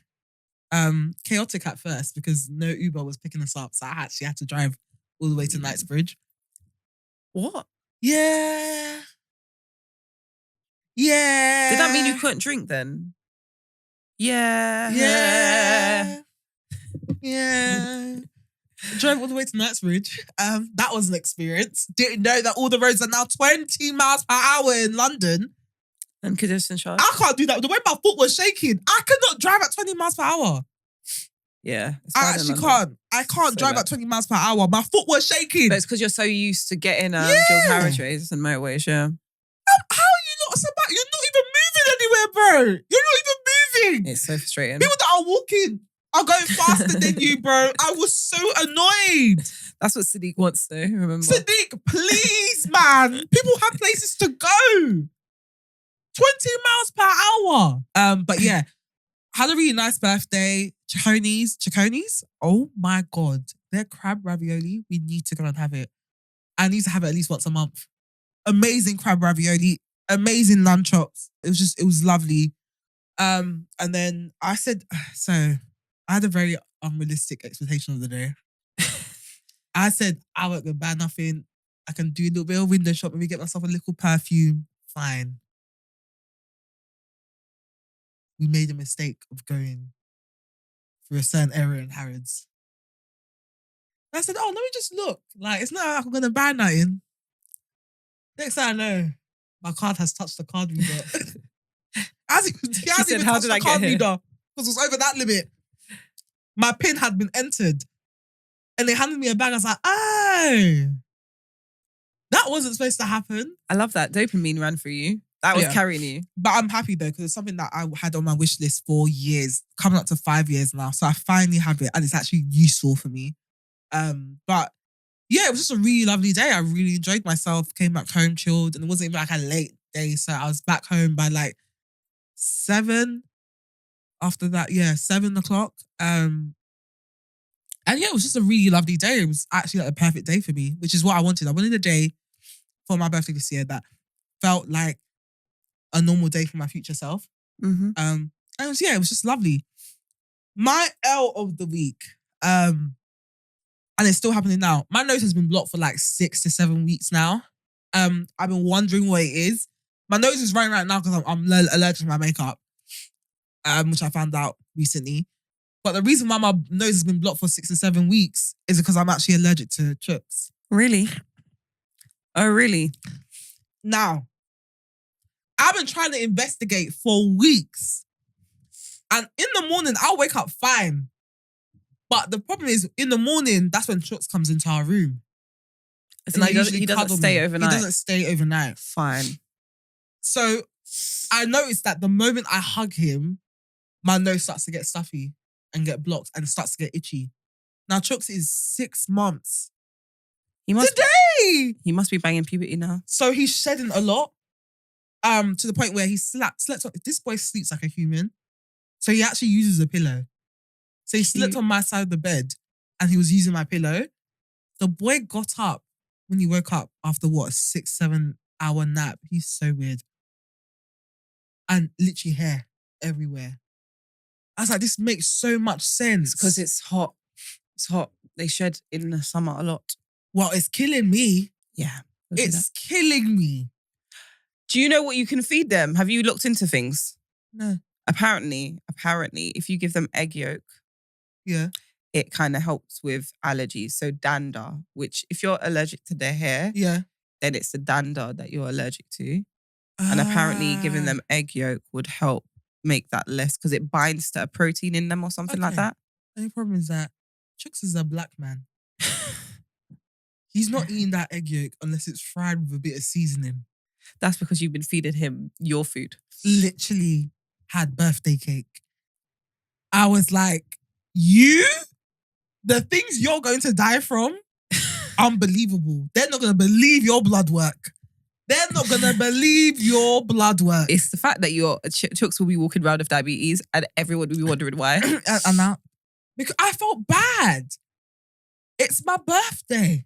Speaker 2: Chaotic at first because no Uber was picking us up. So I actually had to drive all the way to Knightsbridge.
Speaker 1: What?
Speaker 2: Yeah. Yeah.
Speaker 1: Did that mean you couldn't drink then? Yeah.
Speaker 2: Yeah. Yeah. Drove all the way to Knightsbridge. That was an experience. Didn't know that all the roads are now 20 miles per hour in London.
Speaker 1: And congestion charge.
Speaker 2: I can't do that. The way my foot was shaking, I could not drive at 20 miles per hour.
Speaker 1: Yeah.
Speaker 2: I actually can't. I can't drive at 20 miles per hour. My foot was shaking.
Speaker 1: But it's because you're so used to getting dual carriageways and motorways, yeah.
Speaker 2: How are you not so bad? You're not even moving anywhere, bro. You're not even moving.
Speaker 1: It's so frustrating.
Speaker 2: People that are walking are going faster than you, bro. I was so annoyed.
Speaker 1: That's what Sadiq wants to remember.
Speaker 2: Sadiq, please, man. People have places to go. 20 miles per hour. But yeah, had a really nice birthday. Chiconi's. Oh my God. Their crab ravioli. We need to go and have it. I need to have it at least once a month. Amazing crab ravioli. Amazing lamb chops. It was lovely. And then I said, so I had a very unrealistic expectation of the day. I said, I won't go buy nothing. I can do a little bit of window shop, maybe get myself a little perfume. Fine. We made a mistake of going through a certain area in Harrods. And I said, oh, let me just look. Like, it's not like I'm going to buy nothing. Next thing I know, my card has touched the card reader. He hasn't even touched the card reader because it was over that limit. My PIN had been entered. And they handed me a bag. I was like, oh, that wasn't supposed to happen.
Speaker 1: I love that. Dopamine ran through you. That was carrying you.
Speaker 2: But I'm happy though, because it's something that I had on my wish list for years, coming up to 5 years now. So I finally have it and it's actually useful for me. But Yeah, it was just a really lovely day. I really enjoyed myself. Came back home, chilled, and it wasn't even like a late day. So I was back home by like 7. After that, 7 o'clock. And yeah, it was just a really lovely day. It was actually like a perfect day for me, which is what I wanted. I wanted a day for my birthday this year that felt like a normal day for my future self.
Speaker 1: Mm-hmm.
Speaker 2: And it was just lovely. My L of the week, and it's still happening now. My nose has been blocked for like 6 to 7 weeks now. I've been wondering what it is. My nose is running right now because I'm allergic to my makeup, which I found out recently. But the reason why my nose has been blocked for 6 to 7 weeks is because I'm actually allergic to chooks.
Speaker 1: Really? Oh, really?
Speaker 2: Now, I've been trying to investigate for weeks. And in the morning, I'll wake up fine. But the problem is, in the morning, that's when Chooks comes into our room.
Speaker 1: So he doesn't stay overnight?
Speaker 2: He doesn't stay overnight.
Speaker 1: Fine.
Speaker 2: So I noticed that the moment I hug him, my nose starts to get stuffy and get blocked and starts to get itchy. Now, Chooks is 6 months. He must
Speaker 1: be banging puberty now.
Speaker 2: So he's shedding a lot. To the point where he slept on. This boy sleeps like a human. So he actually uses a pillow. So he slept on my side of the bed and he was using my pillow. The boy got up when he woke up after a 6-7 hour nap. He's so weird. And literally hair everywhere. I was like, this makes so much sense.
Speaker 1: Because it's hot. It's hot. They shed in the summer a lot.
Speaker 2: Well, it's killing me.
Speaker 1: Yeah.
Speaker 2: It's killing me.
Speaker 1: Do you know what you can feed them? Have you looked into things?
Speaker 2: No.
Speaker 1: Apparently, if you give them egg yolk, it kind of helps with allergies. So dander, which if you're allergic to their hair, then it's the dander that you're allergic to. And apparently giving them egg yolk would help make that less because it binds to a protein in them or something like that.
Speaker 2: The only problem is that Chooks is a black man. He's not eating that egg yolk unless it's fried with a bit of seasoning.
Speaker 1: That's because you've been feeding him your food.
Speaker 2: Literally had birthday cake. I was like, the things you're going to die from, unbelievable. They're not going to believe your blood work. They're not going to believe your blood work.
Speaker 1: It's the fact that your Chooks will be walking around with diabetes and everyone will be wondering why.
Speaker 2: and now, because I felt bad. It's my birthday.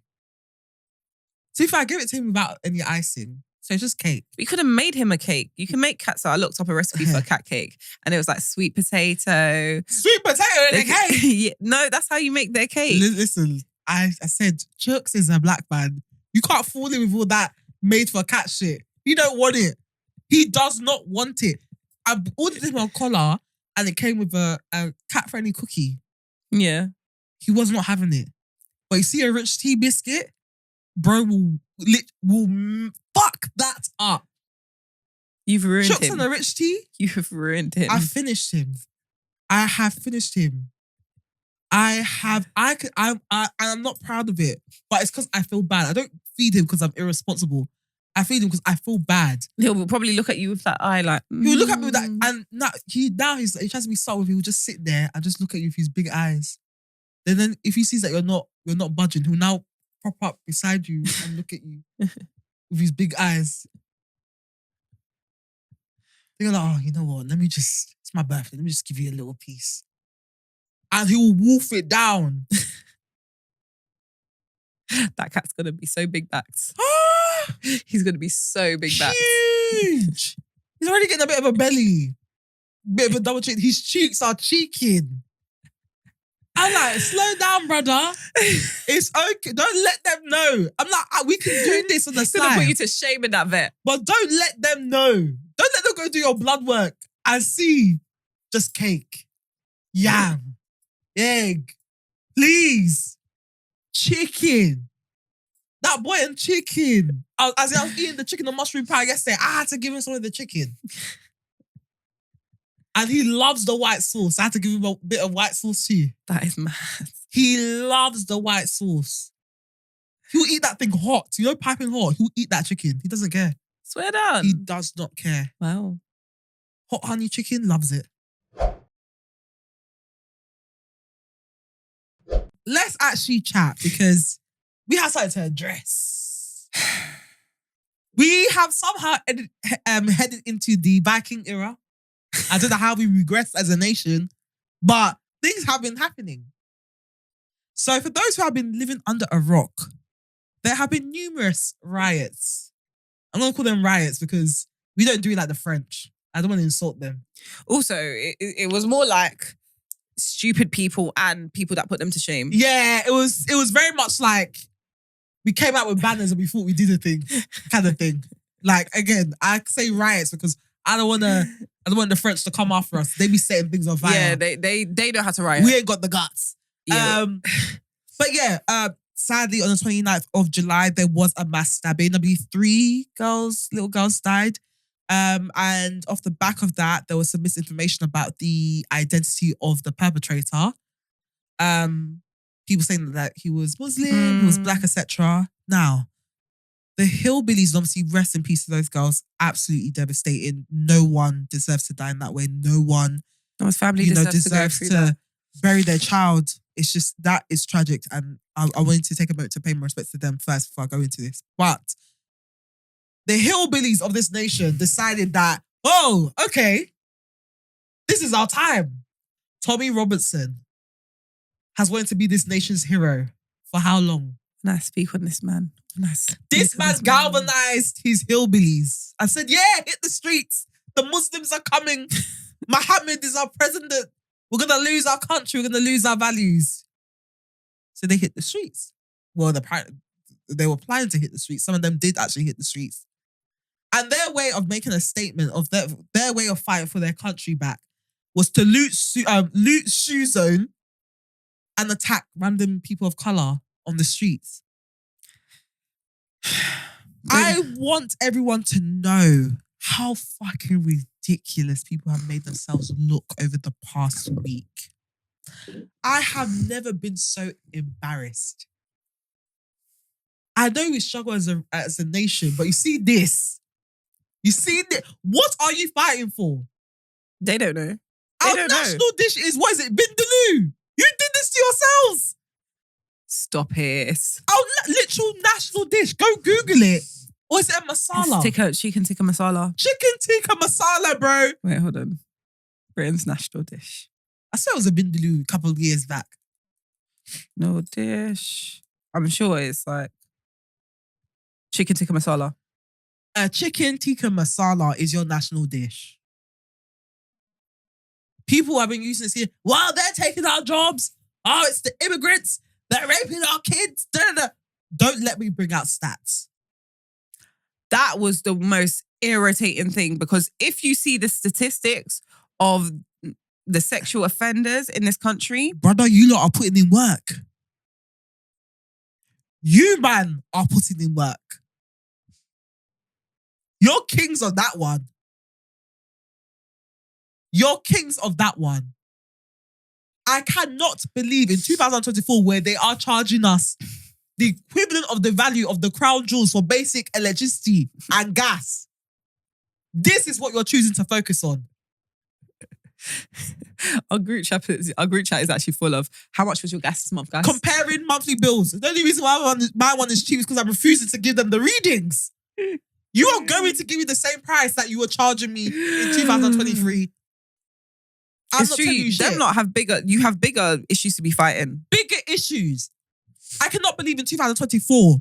Speaker 2: So if I give it to him without any icing, so it's just cake.
Speaker 1: You could have made him a cake. You can make cat. So I looked up a recipe for a cat cake and it was like sweet potato.
Speaker 2: Sweet potato in a cake?
Speaker 1: Yeah, no, that's how you make their cake.
Speaker 2: Listen, I said, Chooks is a black man. You can't fool him with all that made for cat shit. He don't want it. He does not want it. I ordered him a collar and it came with a cat-friendly cookie.
Speaker 1: Yeah.
Speaker 2: He was not having it. But you see a rich tea biscuit, bro will fuck that up.
Speaker 1: You've ruined
Speaker 2: Chooks
Speaker 1: him.
Speaker 2: on a rich tea?
Speaker 1: You've ruined him.
Speaker 2: I finished him. I have finished him. I'm not proud of it, but it's because I feel bad. I don't feed him because I'm irresponsible. I feed him because I feel bad.
Speaker 1: He'll probably look at you with that eye like...
Speaker 2: He'll look at me with that, and now he tries to be subtle. He will just sit there and just look at you with his big eyes. Then if he sees that you're not budging, he'll now prop up beside you and look at you with his big eyes. They're like, oh, you know what? It's my birthday. Let me just give you a little piece. And he will wolf it down.
Speaker 1: That cat's going to be so big backed. He's going to be so big backed.
Speaker 2: Huge. He's already getting a bit of a belly. Bit of a double chin. His cheeks are cheeking. I'm like, slow down, brother. It's okay. Don't let them know. I'm like, we can do this on the side.
Speaker 1: It's going to put you to shame in that vet.
Speaker 2: But don't let them know. Don't let them go do your blood work and see just cake, yam, egg, please, chicken. That boy and chicken. As I was eating the chicken and mushroom pie yesterday, I had to give him some of the chicken. And he loves the white sauce. I had to give him a bit of white sauce too.
Speaker 1: That is mad.
Speaker 2: He loves the white sauce. He'll eat that thing hot. You know, piping hot. He'll eat that chicken. He doesn't care.
Speaker 1: Swear down.
Speaker 2: He does not care.
Speaker 1: Wow.
Speaker 2: Hot honey chicken, loves it. Let's actually chat because we have something to address. We have somehow headed into the Viking era. I don't know how we regressed as a nation, but things have been happening. So for those who have been living under a rock, there have been numerous riots. I'm going to call them riots because we don't do it like the French. I don't want to insult them.
Speaker 1: Also, it was more like stupid people and people that put them to shame.
Speaker 2: Yeah, it was very much like we came out with banners and we thought we did a thing, kind of thing. Like, again, I say riots because I don't want the French to come after us. They be setting things on fire.
Speaker 1: Yeah, they know how to riot.
Speaker 2: We ain't got the guts.
Speaker 1: Yeah.
Speaker 2: But yeah, sadly on the 29th of July, there was a mass stabbing. I believe 3 little girls died. And off the back of that, there was some misinformation about the identity of the perpetrator. People saying that he was Muslim, he was black, etc. Now, the hillbillies, obviously, rest in peace to those girls. Absolutely devastating. No one deserves to die in that way. No one,
Speaker 1: his family deserves
Speaker 2: to bury their child. It's just, that is tragic. And I wanted to take a moment to pay my respects to them first before I go into this. But the hillbillies of this nation decided that, oh, okay, this is our time. Tommy Robertson has wanted to be this nation's hero for how long?
Speaker 1: Nice speak on this man.
Speaker 2: This man galvanized his hillbillies. I said, yeah, hit the streets. The Muslims are coming. Muhammad is our president. We're going to lose our country. We're going to lose our values. So they hit the streets. Well, they were planning to hit the streets. Some of them did actually hit the streets. And their way of making a statement of their way of fighting for their country back was to loot Shoe Zone and attack random people of colour on the streets. I want everyone to know how fucking ridiculous people have made themselves look over the past week. I have never been so embarrassed. I know we struggle as a nation, but you see this. You see this. What are you fighting for?
Speaker 1: They don't know.
Speaker 2: Our national dish is, what is it? Vindaloo. You did this to yourselves.
Speaker 1: Stop it.
Speaker 2: Our literal national dish. Go Google it. Or is it a masala?
Speaker 1: Chicken tikka masala.
Speaker 2: Chicken tikka masala, bro.
Speaker 1: Wait, hold on. Britain's national dish.
Speaker 2: I said it was a Vindaloo a couple of years back.
Speaker 1: No dish. I'm sure it's like chicken tikka masala.
Speaker 2: Chicken tikka masala is your national dish. People have been using this here. Wow, they're taking our jobs. Oh, it's the immigrants. They're raping our kids. Don't let me bring out stats.
Speaker 1: That was the most irritating thing, because if you see the statistics of the sexual offenders in this country,
Speaker 2: brother, you lot are putting in work. You, man, are putting in work. You're kings of that one. You're kings of that one. I cannot believe in 2024 where they are charging us the equivalent of the value of the crown jewels for basic electricity and gas. This is what you're choosing to focus on.
Speaker 1: Our group chat is actually full of, how much was your gas this month, guys?
Speaker 2: Comparing monthly bills. The only reason why my one is cheap is because I'm refusing to give them the readings. You are going to give me the same price that you were charging me in 2023.
Speaker 1: It's true. You have bigger issues to be fighting.
Speaker 2: Bigger issues. I cannot believe in 2024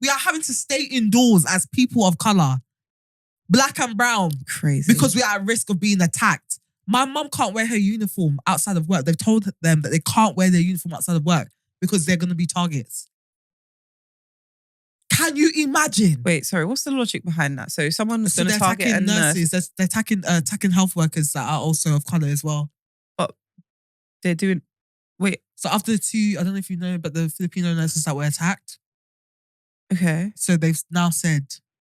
Speaker 2: we are having to stay indoors as people of colour, black and brown.
Speaker 1: Crazy.
Speaker 2: Because we are at risk of being attacked. My mum can't wear her uniform outside of work. They've told them that they can't wear their uniform outside of work because they're going to be targets. Can you imagine?
Speaker 1: Wait, sorry, what's the logic behind that? So someone's going to target a
Speaker 2: nurses. They're attacking health workers that are also of colour as well.
Speaker 1: But they're doing... Wait.
Speaker 2: So after the 2, I don't know if you know, but the Filipino nurses that were attacked.
Speaker 1: Okay.
Speaker 2: So they've now said,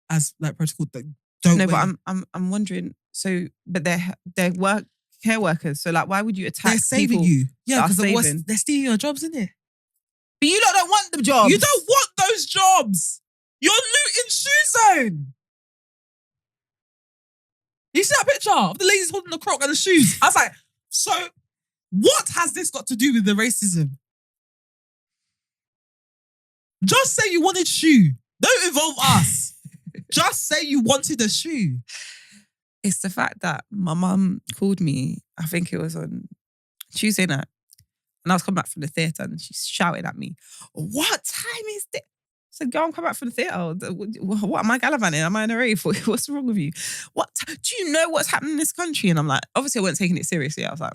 Speaker 2: as like protocol, that don't.
Speaker 1: No, but I'm wondering. So, but they're care workers. So, like, why would you attack?
Speaker 2: They're saving
Speaker 1: people?
Speaker 2: you. Yeah, because they're stealing your jobs, isn't it?
Speaker 1: But you lot don't want the jobs.
Speaker 2: You don't want those jobs. You're looting Shoe Zone. You see that picture of the ladies holding the croc and the shoes? I was like, so what has this got to do with the racism? Just say you wanted shoe. Don't involve us. Just say you wanted a shoe.
Speaker 1: It's the fact that my mum called me, I think it was on Tuesday night, and I was coming back from the theatre and she shouted at me, "What time is this?" I said, "Girl, I'm coming back from the theatre. What am I gallivanting? Am I in a rave? What's wrong with you? Do you know what's happening in this country?" And I'm like, obviously I wasn't taking it seriously. I was like,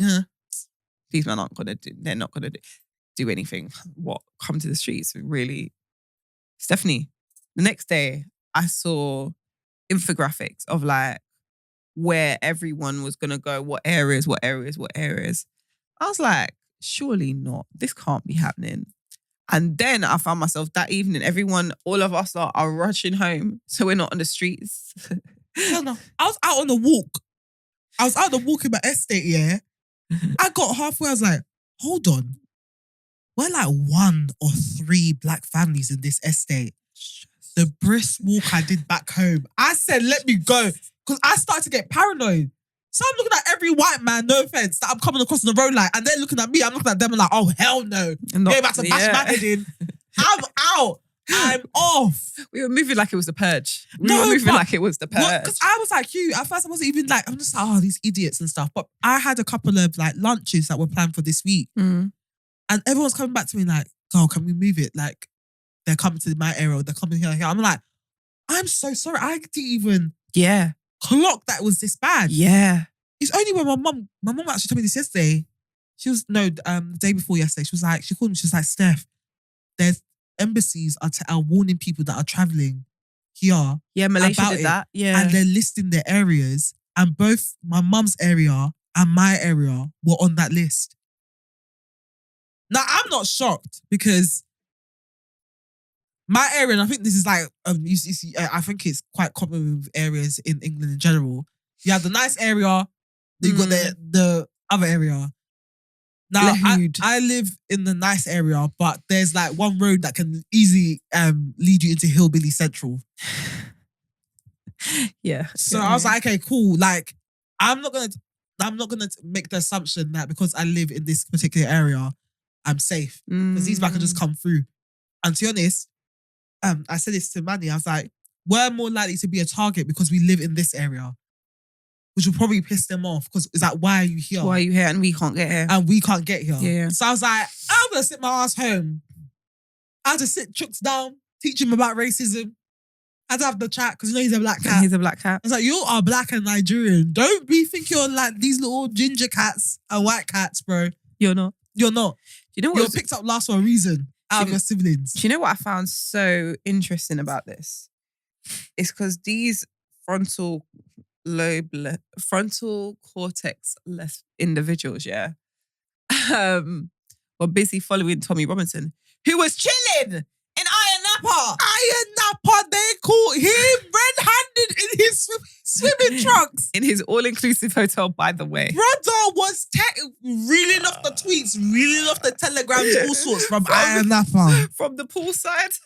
Speaker 1: these men aren't going to do, they're not going to do anything. What, come to the streets? Really? Stephanie, the next day I saw infographics of like where everyone was going to go, what areas. I was like, surely not. This can't be happening. And then I found myself that evening, all of us are rushing home. So we're not on the streets.
Speaker 2: No. I was out on a walk. I was out on a walk in my estate, yeah. I got halfway, I was like, hold on. We're like 1 or 3 black families in this estate. The brisk walk I did back home, I said, let me go. Because I started to get paranoid. So I'm looking at every white man, no offense, that I'm coming across the road like, and they're looking at me, I'm looking at them and like, oh, hell no. Going back to bash my head in. I'm out. I'm off.
Speaker 1: We were moving like it was the purge. We were moving like it was the purge.
Speaker 2: Because I was like you. At first I wasn't even like, I'm just like, oh, these idiots and stuff. But I had a couple of like lunches that were planned for this week.
Speaker 1: Mm.
Speaker 2: And everyone's coming back to me like, girl, can we move it? Like, they're coming to my area, they're coming here. I'm like, I'm so sorry. I didn't even clock that it was this bad.
Speaker 1: Yeah.
Speaker 2: It's only when my mum actually told me this yesterday. She the day before yesterday, she called me, she was like, Steph, there's embassies are warning people that are traveling here.
Speaker 1: Yeah, Malaysia did that. Yeah.
Speaker 2: And they're listing their areas. And both my mum's area and my area were on that list. Now, I'm not shocked because my area, and I think this is like, you see, I think it's quite common with areas in England in general. You have the nice area, then you got the other area. Now, I live in the nice area, but there's like one road that can easily lead you into Hillbilly Central.
Speaker 1: Yeah.
Speaker 2: So I was like, okay, cool. Like, I'm not gonna make the assumption that because I live in this particular area, I'm safe. Because these back can just come through. And to be honest, I said this to Manny, I was like, we're more likely to be a target because we live in this area. Which will probably piss them off because it's like, why are you here?
Speaker 1: Why are you here and we can't get here?
Speaker 2: And we can't get here.
Speaker 1: Yeah.
Speaker 2: So I was like, I'm going to sit my ass home. I had to sit Chooks down, teach him about racism. I had to have the chat because you know he's a black cat.
Speaker 1: He's a black cat.
Speaker 2: I was like, you are black and Nigerian. Don't be thinking you're like these little ginger cats and white cats, bro.
Speaker 1: You're not.
Speaker 2: You're not.
Speaker 1: You know what?
Speaker 2: You're picked up last for a reason out of your siblings.
Speaker 1: Do you know what I found so interesting about this? It's because these frontal cortex-less individuals, were busy following Tommy Robinson, who was chilling in Iron Napa.
Speaker 2: Iron Napa, they caught him red-handed in his swimming trunks.
Speaker 1: In his all-inclusive hotel, by the way.
Speaker 2: Brother was reeling off the tweets, reeling off the telegrams, all sorts from Iron Napa.
Speaker 1: From the poolside.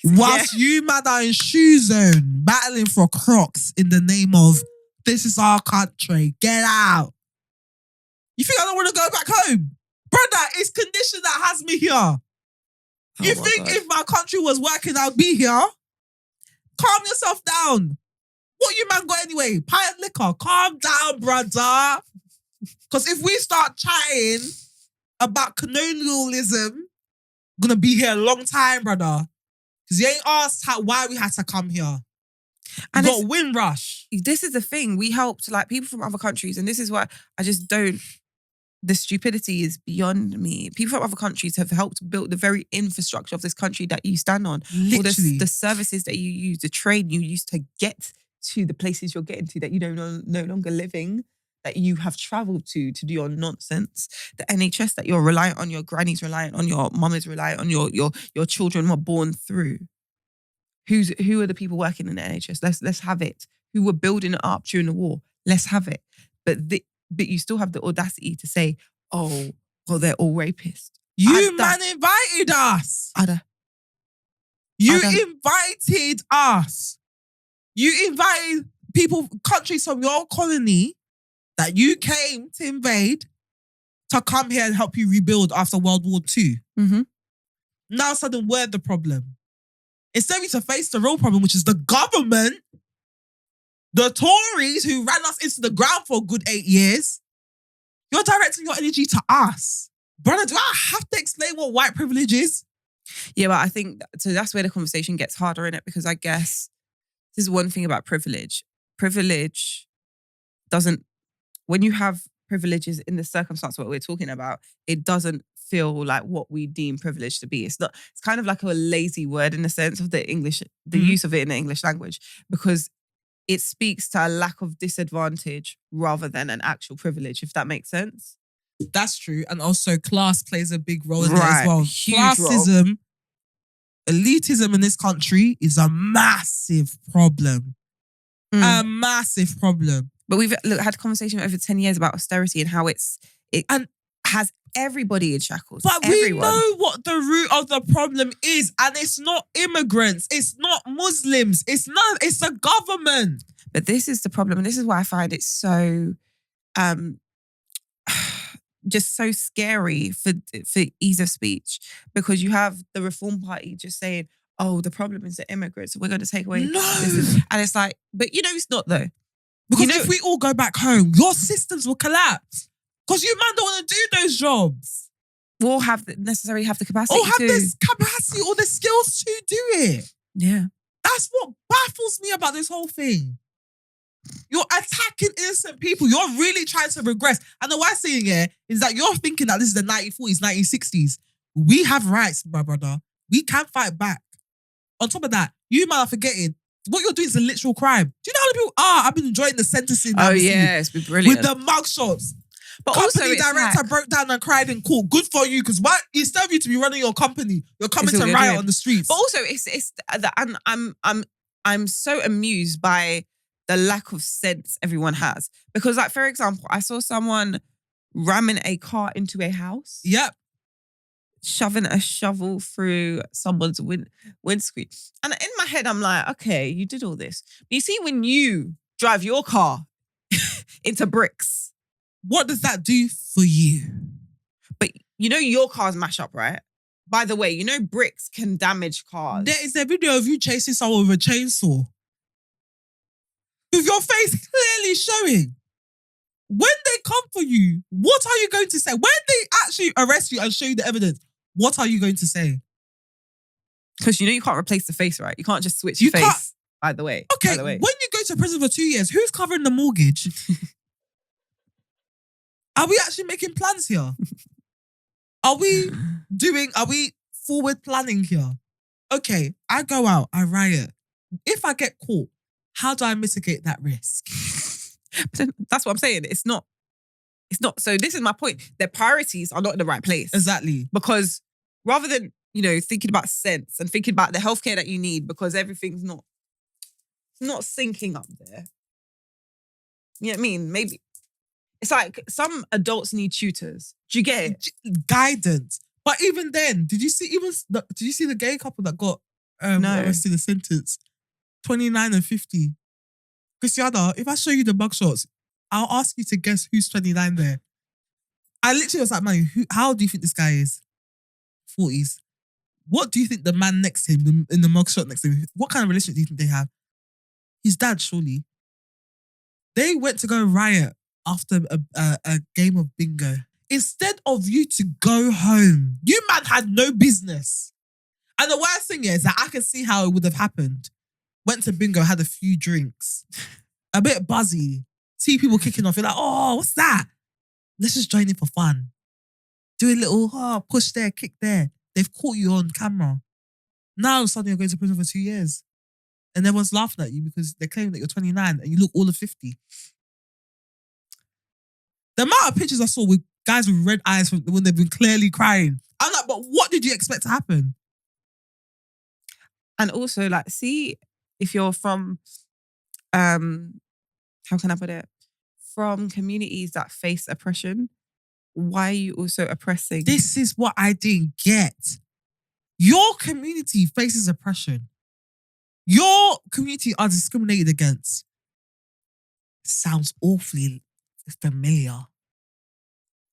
Speaker 2: Whilst you man are in shoe zone, battling for Crocs in the name of this is our country, get out. You think I don't want to go back home? Brother, it's condition that has me here. You think if my country was working, I'd be here? Calm yourself down. What you man got anyway? Pie and liquor. Calm down, brother. Because if we start chatting about colonialism, we're going to be here a long time, brother. Because you ain't asked why we had to come here. And got Windrush.
Speaker 1: This is the thing. We helped like people from other countries, and this is why I just don't. The stupidity is beyond me. People from other countries have helped build the very infrastructure of this country that you stand on.
Speaker 2: Literally.
Speaker 1: All the services that you use, the train you used to get to the places you're getting to that you don't no longer living, that you have travelled to do your nonsense. The NHS that you're reliant on, your granny's reliant on, your mum is reliant on, your children were born through. Who are the people working in the NHS? Let's have it. Who were building it up during the war? Let's have it. But you still have the audacity to say, oh, well, they're all rapists.
Speaker 2: You man invited us. You invited us. You invited people, countries from your colony that you came to invade to come here and help you rebuild after World War II.
Speaker 1: Mm-hmm.
Speaker 2: Now suddenly we're the problem. Instead of you to face the real problem, which is the government, the Tories who ran us into the ground for a good 8 years, you're directing your energy to us. Brother, do I have to explain what white privilege is?
Speaker 1: Yeah, but I think, so that's where the conversation gets harder in it, because I guess this is one thing about privilege. Privilege doesn't, when you have privileges in the circumstance what we're talking about, it doesn't feel like what we deem privilege to be. It's not, it's kind of like a lazy word in the sense of the English, the use of it in the English language, because it speaks to a lack of disadvantage rather than an actual privilege, if that makes sense.
Speaker 2: That's true. And also class plays a big role in it as well.
Speaker 1: Huge
Speaker 2: Classism,
Speaker 1: role.
Speaker 2: elitism in this country is a massive problem. A massive problem.
Speaker 1: But we've had a conversation over 10 years about austerity and how it has everybody in shackles.
Speaker 2: But we know what the root of the problem is, and it's not immigrants, it's not Muslims, it's the government.
Speaker 1: But this is the problem, and this is why I find it so just so scary for ease of speech, because you have the Reform Party just saying, oh, the problem is the immigrants, we're going to take away this. And it's like, but it's not though.
Speaker 2: Because if we all go back home, your systems will collapse. Because you man don't want to do those jobs.
Speaker 1: We'll necessarily have the capacity
Speaker 2: or have this capacity or the skills to do it.
Speaker 1: Yeah.
Speaker 2: That's what baffles me about this whole thing. You're attacking innocent people. You're really trying to regress. And the worst thing here is that you're thinking that this is the 1940s, 1960s. We have rights, my brother. We can fight back. On top of that, you man are forgetting what you're doing is a literal crime. Do you know how many people I've been enjoying the sentencing.
Speaker 1: Oh yeah, it's been brilliant.
Speaker 2: With the mugshots.
Speaker 1: But
Speaker 2: company
Speaker 1: also
Speaker 2: director broke down and cried in court. Good for you, because instead of you to be running your company, you're coming to riot on the streets.
Speaker 1: But also, I'm so amused by the lack of sense everyone has, because, like, for example, I saw someone ramming a car into a house.
Speaker 2: Yep.
Speaker 1: Shoving a shovel through someone's windscreen. And in my head, I'm like, okay, you did all this. But you see, when you drive your car into bricks,
Speaker 2: what does that do for you?
Speaker 1: But your cars mash up, right? By the way, bricks can damage cars.
Speaker 2: There is a video of you chasing someone with a chainsaw. With your face clearly showing. When they come for you, what are you going to say? When they actually arrest you and show you the evidence, what are you going to say?
Speaker 1: Because you can't replace the face, right? You can't just switch your face, by the way.
Speaker 2: Okay, when you go to prison for 2 years, who's covering the mortgage? Are we actually making plans here? Are we forward planning here? Okay, I go out, I riot. If I get caught, how do I mitigate that risk?
Speaker 1: But then, that's what I'm saying. It's not. So this is my point. Their priorities are not in the right place.
Speaker 2: Exactly.
Speaker 1: Because rather than, thinking about sense and thinking about the healthcare that you need, because everything's not syncing up there. You know what I mean? Maybe. It's like some adults need tutors. Do you get it?
Speaker 2: Guidance. But even then, did you see the gay couple that got arrested in a sentence? 29 and 50. Christiana, if I show you the mugshots, I'll ask you to guess who's 29 there. I literally was like, man, how do you think this guy is? 40s. What do you think the man next to him, in the mugshot next to him, what kind of relationship do you think they have? His dad, surely. They went to go riot after a game of bingo. Instead of you to go home, you man had no business. And the worst thing is that I can see how it would have happened. Went to bingo, had a few drinks. A bit buzzy. See people kicking off. You're like, oh, what's that? Let's just join in for fun. Do a little, push there, kick there. They've caught you on camera. Now suddenly you're going to prison for 2 years. And everyone's laughing at you because they're claiming that you're 29 and you look all of 50. The amount of pictures I saw with guys with red eyes when they've been clearly crying. I'm like, but what did you expect to happen?
Speaker 1: And also, like, see, if you're from, how can I put it? From communities that face oppression, why are you also oppressing?
Speaker 2: This is what I didn't get. Your community faces oppression. Your community are discriminated against. Sounds awfully familiar.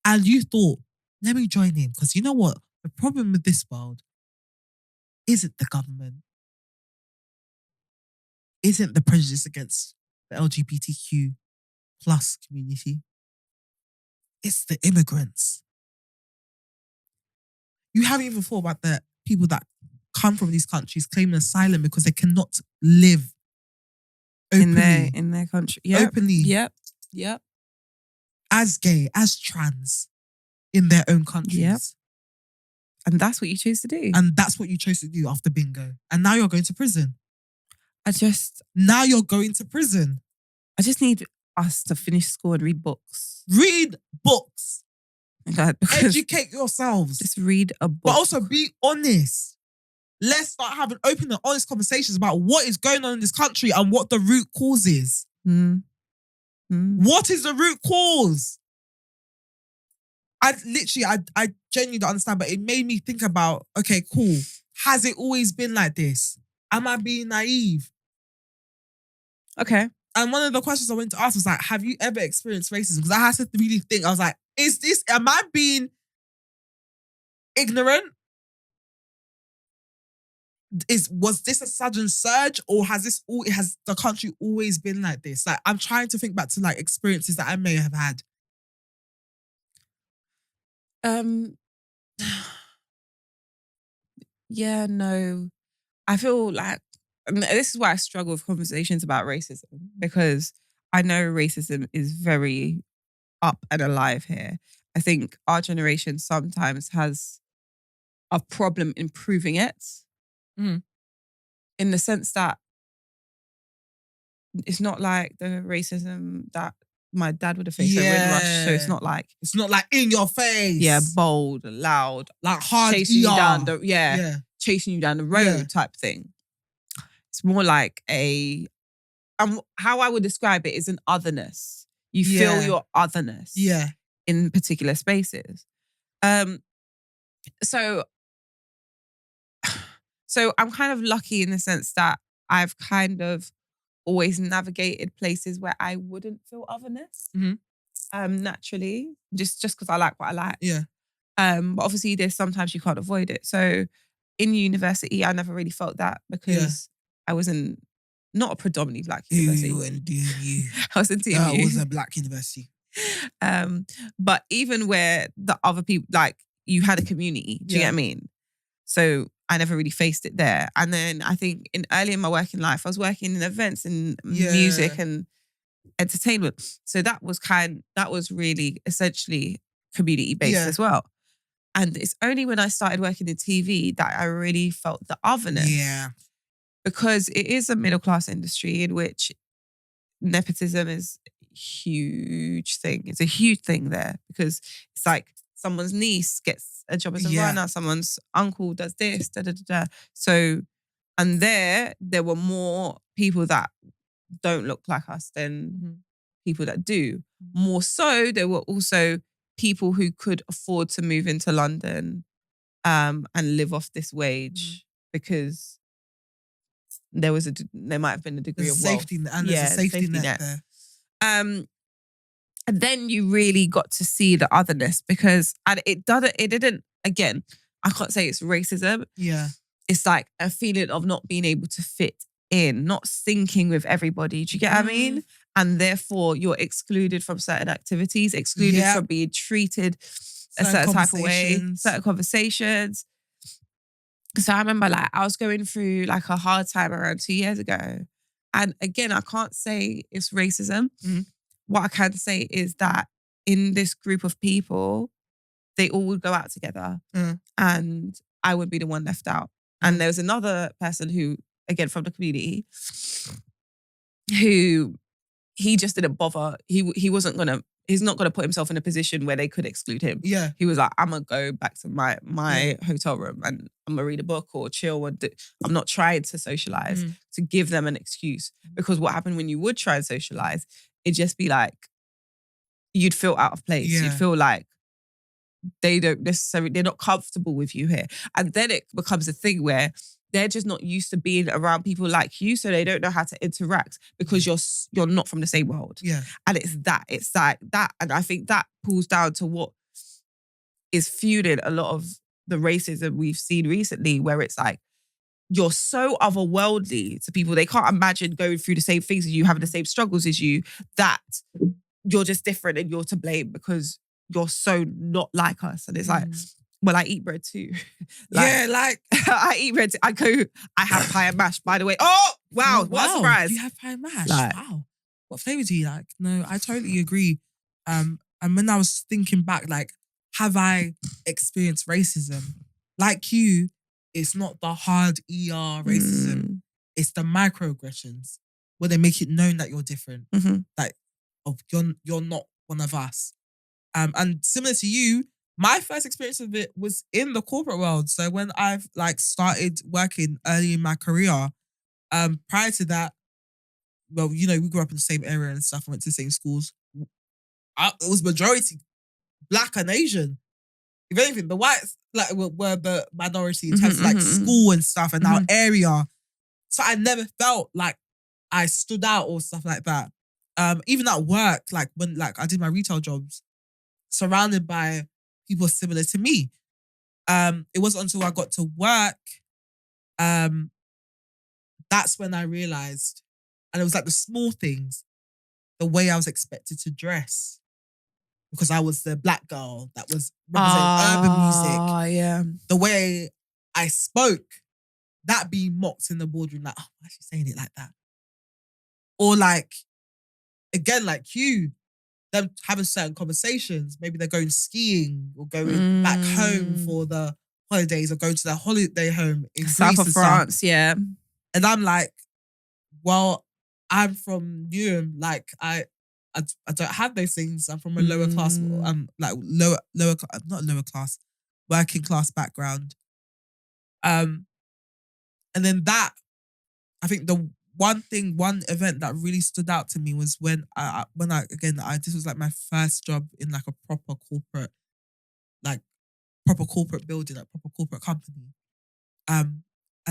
Speaker 2: And you thought, let me join in. Because you know what? The problem with this world Is it the government? Isn't the prejudice against the LGBTQ plus community? It's the immigrants. You haven't even thought about the people that come from these countries claiming asylum because they cannot live openly.
Speaker 1: In their country. Yep.
Speaker 2: Openly.
Speaker 1: Yep.
Speaker 2: As gay, as trans in their own countries.
Speaker 1: Yep. And that's what you choose to do.
Speaker 2: And that's what you chose to do after bingo. And now you're going to prison.
Speaker 1: Now
Speaker 2: you're going to prison.
Speaker 1: I just need us to finish school and read books.
Speaker 2: Read books.
Speaker 1: Okay,
Speaker 2: educate yourselves.
Speaker 1: Just read a book.
Speaker 2: But also be honest. Let's start having open and honest conversations about what is going on in this country and what the root cause is. What is the root cause? I genuinely don't understand, but it made me think about, okay, cool. Has it always been like this? Am I being naive?
Speaker 1: Okay.
Speaker 2: And one of the questions I went to ask was like, have you ever experienced racism? Because I had to really think. I was like, am I being ignorant? Was this a sudden surge, or has the country always been like this? Like, I'm trying to think back to like experiences that I may have had.
Speaker 1: Yeah, no. I feel like this is why I struggle with conversations about racism, because I know racism is very up and alive here. I think our generation sometimes has a problem in proving it. In the sense that it's not like the racism that my dad would have faced at Windrush. So it's not like
Speaker 2: in your face.
Speaker 1: Yeah, bold, loud,
Speaker 2: like hard,
Speaker 1: chasing you down chasing you down the road type thing. It's more like how I would describe it is an otherness. You feel your otherness in particular spaces. So I'm kind of lucky in the sense that I've kind of always navigated places where I wouldn't feel otherness naturally, just because I like what I like.
Speaker 2: Yeah.
Speaker 1: But obviously there's sometimes you can't avoid it. So in university, I never really felt that because I was in not a predominantly black university.
Speaker 2: You were in DMU.
Speaker 1: I was in DMU.
Speaker 2: That was a black university.
Speaker 1: But even where the other people, like you had a community, do you get what I mean? So I never really faced it there. And then I think early in my working life, I was working in events and music and entertainment. So that was really essentially community based as well. And it's only when I started working in TV that I really felt the otherness.
Speaker 2: Yeah.
Speaker 1: Because it is a middle class industry in which nepotism is a huge thing. It's a huge thing there because it's like someone's niece gets a job as a runner, someone's uncle does this, So, and there were more people that don't look like us than people that do. More so, there were also people who could afford to move into London and live off this wage because there might have been a degree of
Speaker 2: safety
Speaker 1: wealth.
Speaker 2: And there's a safety net there.
Speaker 1: And then you really got to see the otherness because it didn't, again, I can't say it's racism.
Speaker 2: Yeah.
Speaker 1: It's like a feeling of not being able to fit in, not syncing with everybody. Do you get what I mean? And therefore you're excluded from certain activities, excluded from being treated a certain type of way, certain conversations. So I remember like I was going through like a hard time around 2 years ago. And again, I can't say it's racism. What I can say is that in this group of people, they all would go out together and I would be the one left out. And there was another person who, again, from the community, who he just didn't bother. He's not gonna put himself in a position where they could exclude him.
Speaker 2: Yeah.
Speaker 1: He was like, I'm gonna go back to my hotel room and I'm gonna read a book or chill. I'm not trying to socialize to give them an excuse. Because what happened when you would try and socialize, it'd just be like, you'd feel out of place.
Speaker 2: Yeah.
Speaker 1: You'd feel like they're not comfortable with you here. And then it becomes a thing where they're just not used to being around people like you, so they don't know how to interact because you're not from the same world.
Speaker 2: Yeah.
Speaker 1: And it's like that. And I think that pulls down to what is fueling a lot of the racism we've seen recently, where it's like, you're so otherworldly to people. They can't imagine going through the same things as you, having the same struggles as you, that you're just different and you're to blame because you're so not like us. And it's like, well, I eat bread too. I eat bread too. I have pie and mash, by the way. Oh, wow. What a surprise.
Speaker 2: You have pie and mash? Wow. What flavour do you like? No, I totally agree. And when I was thinking back, like, have I experienced racism? Like you, it's not the hard ER racism. It's the microaggressions where they make it known that you're different. Like, you're not one of us. And similar to you, my first experience of it was in the corporate world. So when I've like started working early in my career, prior to that, well, you know, we grew up in the same area and stuff. I went to the same schools. It was majority Black and Asian. If anything, the whites like were the minority in terms of like school and stuff and our area. So I never felt like I stood out or stuff like that. Even at work, like when like I did my retail jobs, surrounded by people similar to me. It wasn't until I got to work, that's when I realized, and it was like the small things, the way I was expected to dress. Because I was the Black girl that was representing urban music.
Speaker 1: Yeah.
Speaker 2: The way I spoke, that being mocked in the boardroom, like, oh, why is she saying it like that? Or like, again, like you, them having certain conversations. Maybe they're going skiing or going back home for the holidays or going to their holiday home in
Speaker 1: South
Speaker 2: Greece
Speaker 1: of France, yeah.
Speaker 2: And I'm like, well, I'm from Newham. Like, I don't have those things. I'm from a lower class, like lower, not lower class, working class background. And then that, I think the one event that really stood out to me was when I this was like my first job in like a proper corporate building, like proper corporate company. And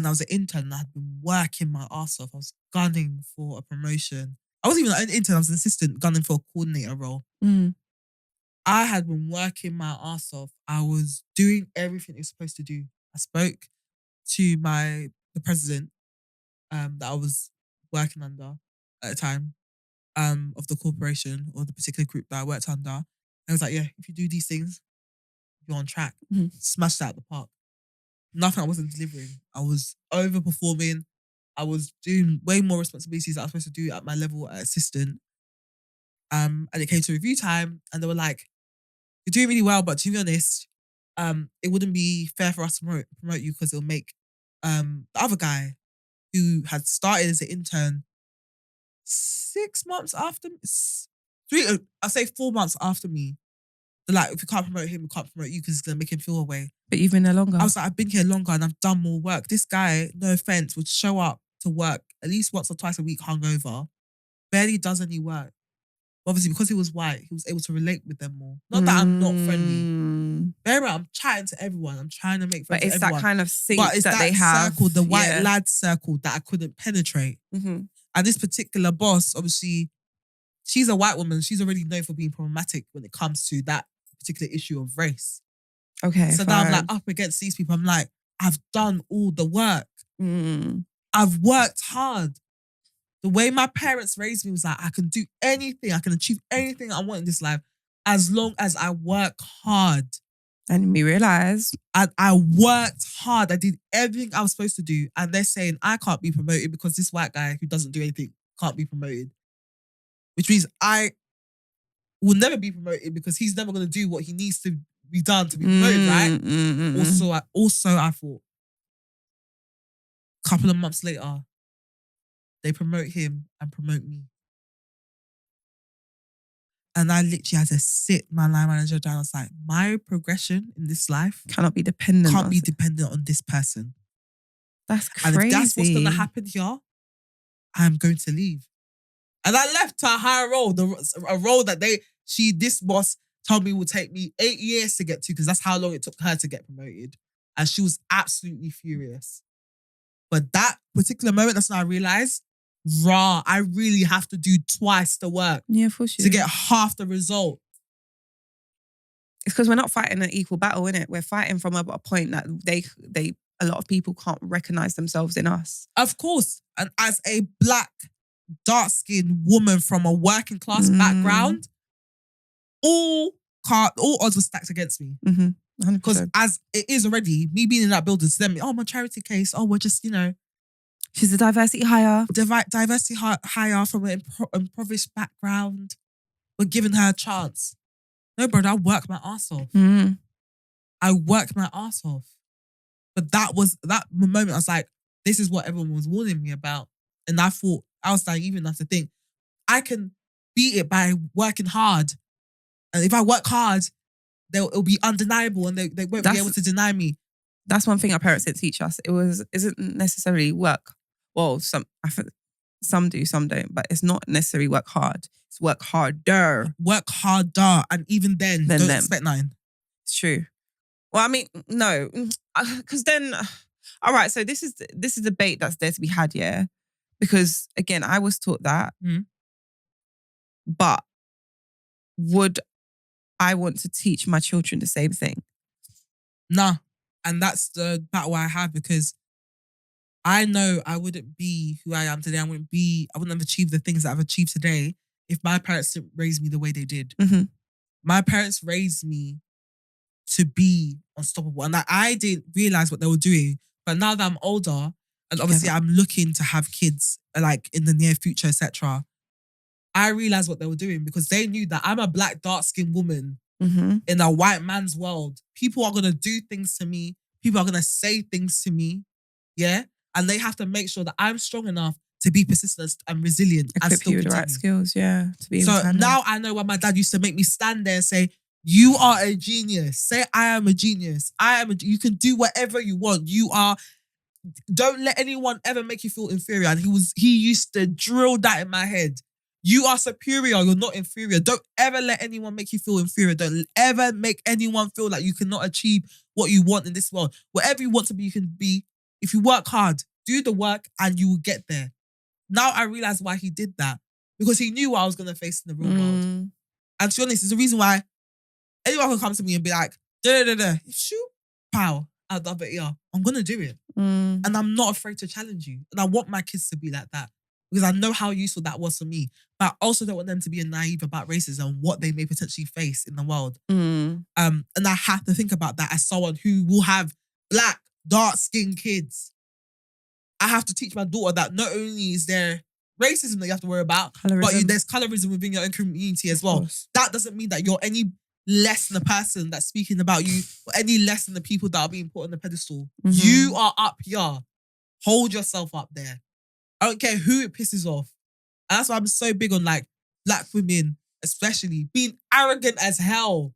Speaker 2: I was an intern and I had been working my ass off. I was gunning for a promotion. I wasn't even an intern, I was an assistant gunning for a coordinator role. I had been working my ass off. I was doing everything you're supposed to do. I spoke to the president that I was working under at the time of the corporation or the particular group that I worked under. And I was like, yeah, if you do these things, you're on track. Smashed out the park. Nothing I wasn't delivering. I was overperforming. I was doing way more responsibilities that I was supposed to do at my level as assistant. And it came to review time and they were like, you're doing really well, but to be honest, it wouldn't be fair for us to promote you because it'll make the other guy who had started as an intern 6 months after me, 4 months after me. They're like, if we can't promote him, we can't promote you because it's going to make him feel away.
Speaker 1: But you've been there longer.
Speaker 2: I was like, I've been here longer and I've done more work. This guy, no offense, would show up to work at least once or twice a week hungover, barely does any work. Obviously, because he was white, he was able to relate with them more. Not that I'm not friendly. Very well, I'm chatting to everyone. I'm trying to make friends with everyone.
Speaker 1: But it's that kind of sync
Speaker 2: but it's
Speaker 1: that they have.
Speaker 2: Circle, the white lad circle that I couldn't penetrate. And this particular boss, obviously, she's a white woman. She's already known for being problematic when it comes to that particular issue of race.
Speaker 1: Okay,
Speaker 2: so now I'm like up against these people. I'm like, I've done all the work. I've worked hard. The way my parents raised me was like, I can do anything. I can achieve anything I want in this life as long as I work hard.
Speaker 1: And we realised.
Speaker 2: I worked hard. I did everything I was supposed to do. And they're saying I can't be promoted because this white guy who doesn't do anything can't be promoted. Which means I will never be promoted because he's never going to do what he needs to be done to be promoted, right? Also, I thought, a couple of months later, they promote him and promote me. And I literally had to sit my line manager down. I was like, my progression in this life
Speaker 1: cannot be dependent
Speaker 2: on this person.
Speaker 1: That's crazy.
Speaker 2: And if that's what's going to happen here, I'm going to leave. And I left to a higher role, a role that this boss told me would take me 8 years to get to because that's how long it took her to get promoted. And she was absolutely furious. But that particular moment, that's when I realised, I really have to do twice the work to get half the result.
Speaker 1: It's because we're not fighting an equal battle, innit? We're fighting from a point that they a lot of people can't recognize themselves in us.
Speaker 2: Of course. And as a black, dark-skinned woman from a working class background, all odds were stacked against me. Because as it is already, me being in that building, to them, oh, my charity case, oh, we're just, you know.
Speaker 1: She's a diversity hire.
Speaker 2: Diversity hire from an impoverished background. We're giving her a chance. No, brother, I worked my ass off. I worked my ass off. But that moment, I was like, this is what everyone was warning me about. And I thought, I was naive enough to think, I can beat it by working hard. And if I work hard, it'll be undeniable and they won't be able to deny me. That's
Speaker 1: one thing our parents didn't teach us. Isn't necessarily work. Well, some do, some don't, but it's not necessarily work hard. It's work harder.
Speaker 2: Work harder. And even then don't expect nothing.
Speaker 1: It's true. Well, I mean, no. Because then, all right, so this is debate that's there to be had, yeah? Because, again, I was taught that. But would I want to teach my children the same thing?
Speaker 2: Nah. And that's the battle I have, because I know I wouldn't be who I am today. I wouldn't have achieved the things that I've achieved today if my parents didn't raise me the way they did. My parents raised me to be unstoppable. And I didn't realize what they were doing. But now that I'm older, and obviously I'm looking to have kids like in the near future, etc., I realized what they were doing, because they knew that I'm a black, dark-skinned woman in a white man's world. People are going to do things to me. People are going to say things to me. Yeah? And they have to make sure that I'm strong enough to be persistent and resilient.
Speaker 1: Equip
Speaker 2: and still
Speaker 1: you with the right skills, yeah. To be
Speaker 2: so now I know why my dad used to make me stand there and say, you are a genius. Say, I am a genius. You can do whatever you want. Don't let anyone ever make you feel inferior. And he used to drill that in my head. You are superior. You're not inferior. Don't ever let anyone make you feel inferior. Don't ever make anyone feel like you cannot achieve what you want in this world. Whatever you want to be, you can be. If you work hard, do the work, and you will get there. Now I realize why he did that. Because he knew what I was going to face in the real world. And to be honest, it's the reason why anyone can come to me and be like, shoot, pow, out the other ear. I'm going to do it. And I'm not afraid to challenge you. And I want my kids to be like that. Because I know how useful that was for me. But I also don't want them to be naive about racism and what they may potentially face in the world. And I have to think about that as someone who will have black, dark-skinned kids. I have to teach my daughter that not only is there racism that you have to worry about, but there's colorism within your own community as well. That doesn't mean that you're any less than the person that's speaking about you or any less than the people that are being put on the pedestal. You are up here. Hold yourself up there. I don't care who it pisses off. And that's why I'm so big on like black women, especially being arrogant as hell.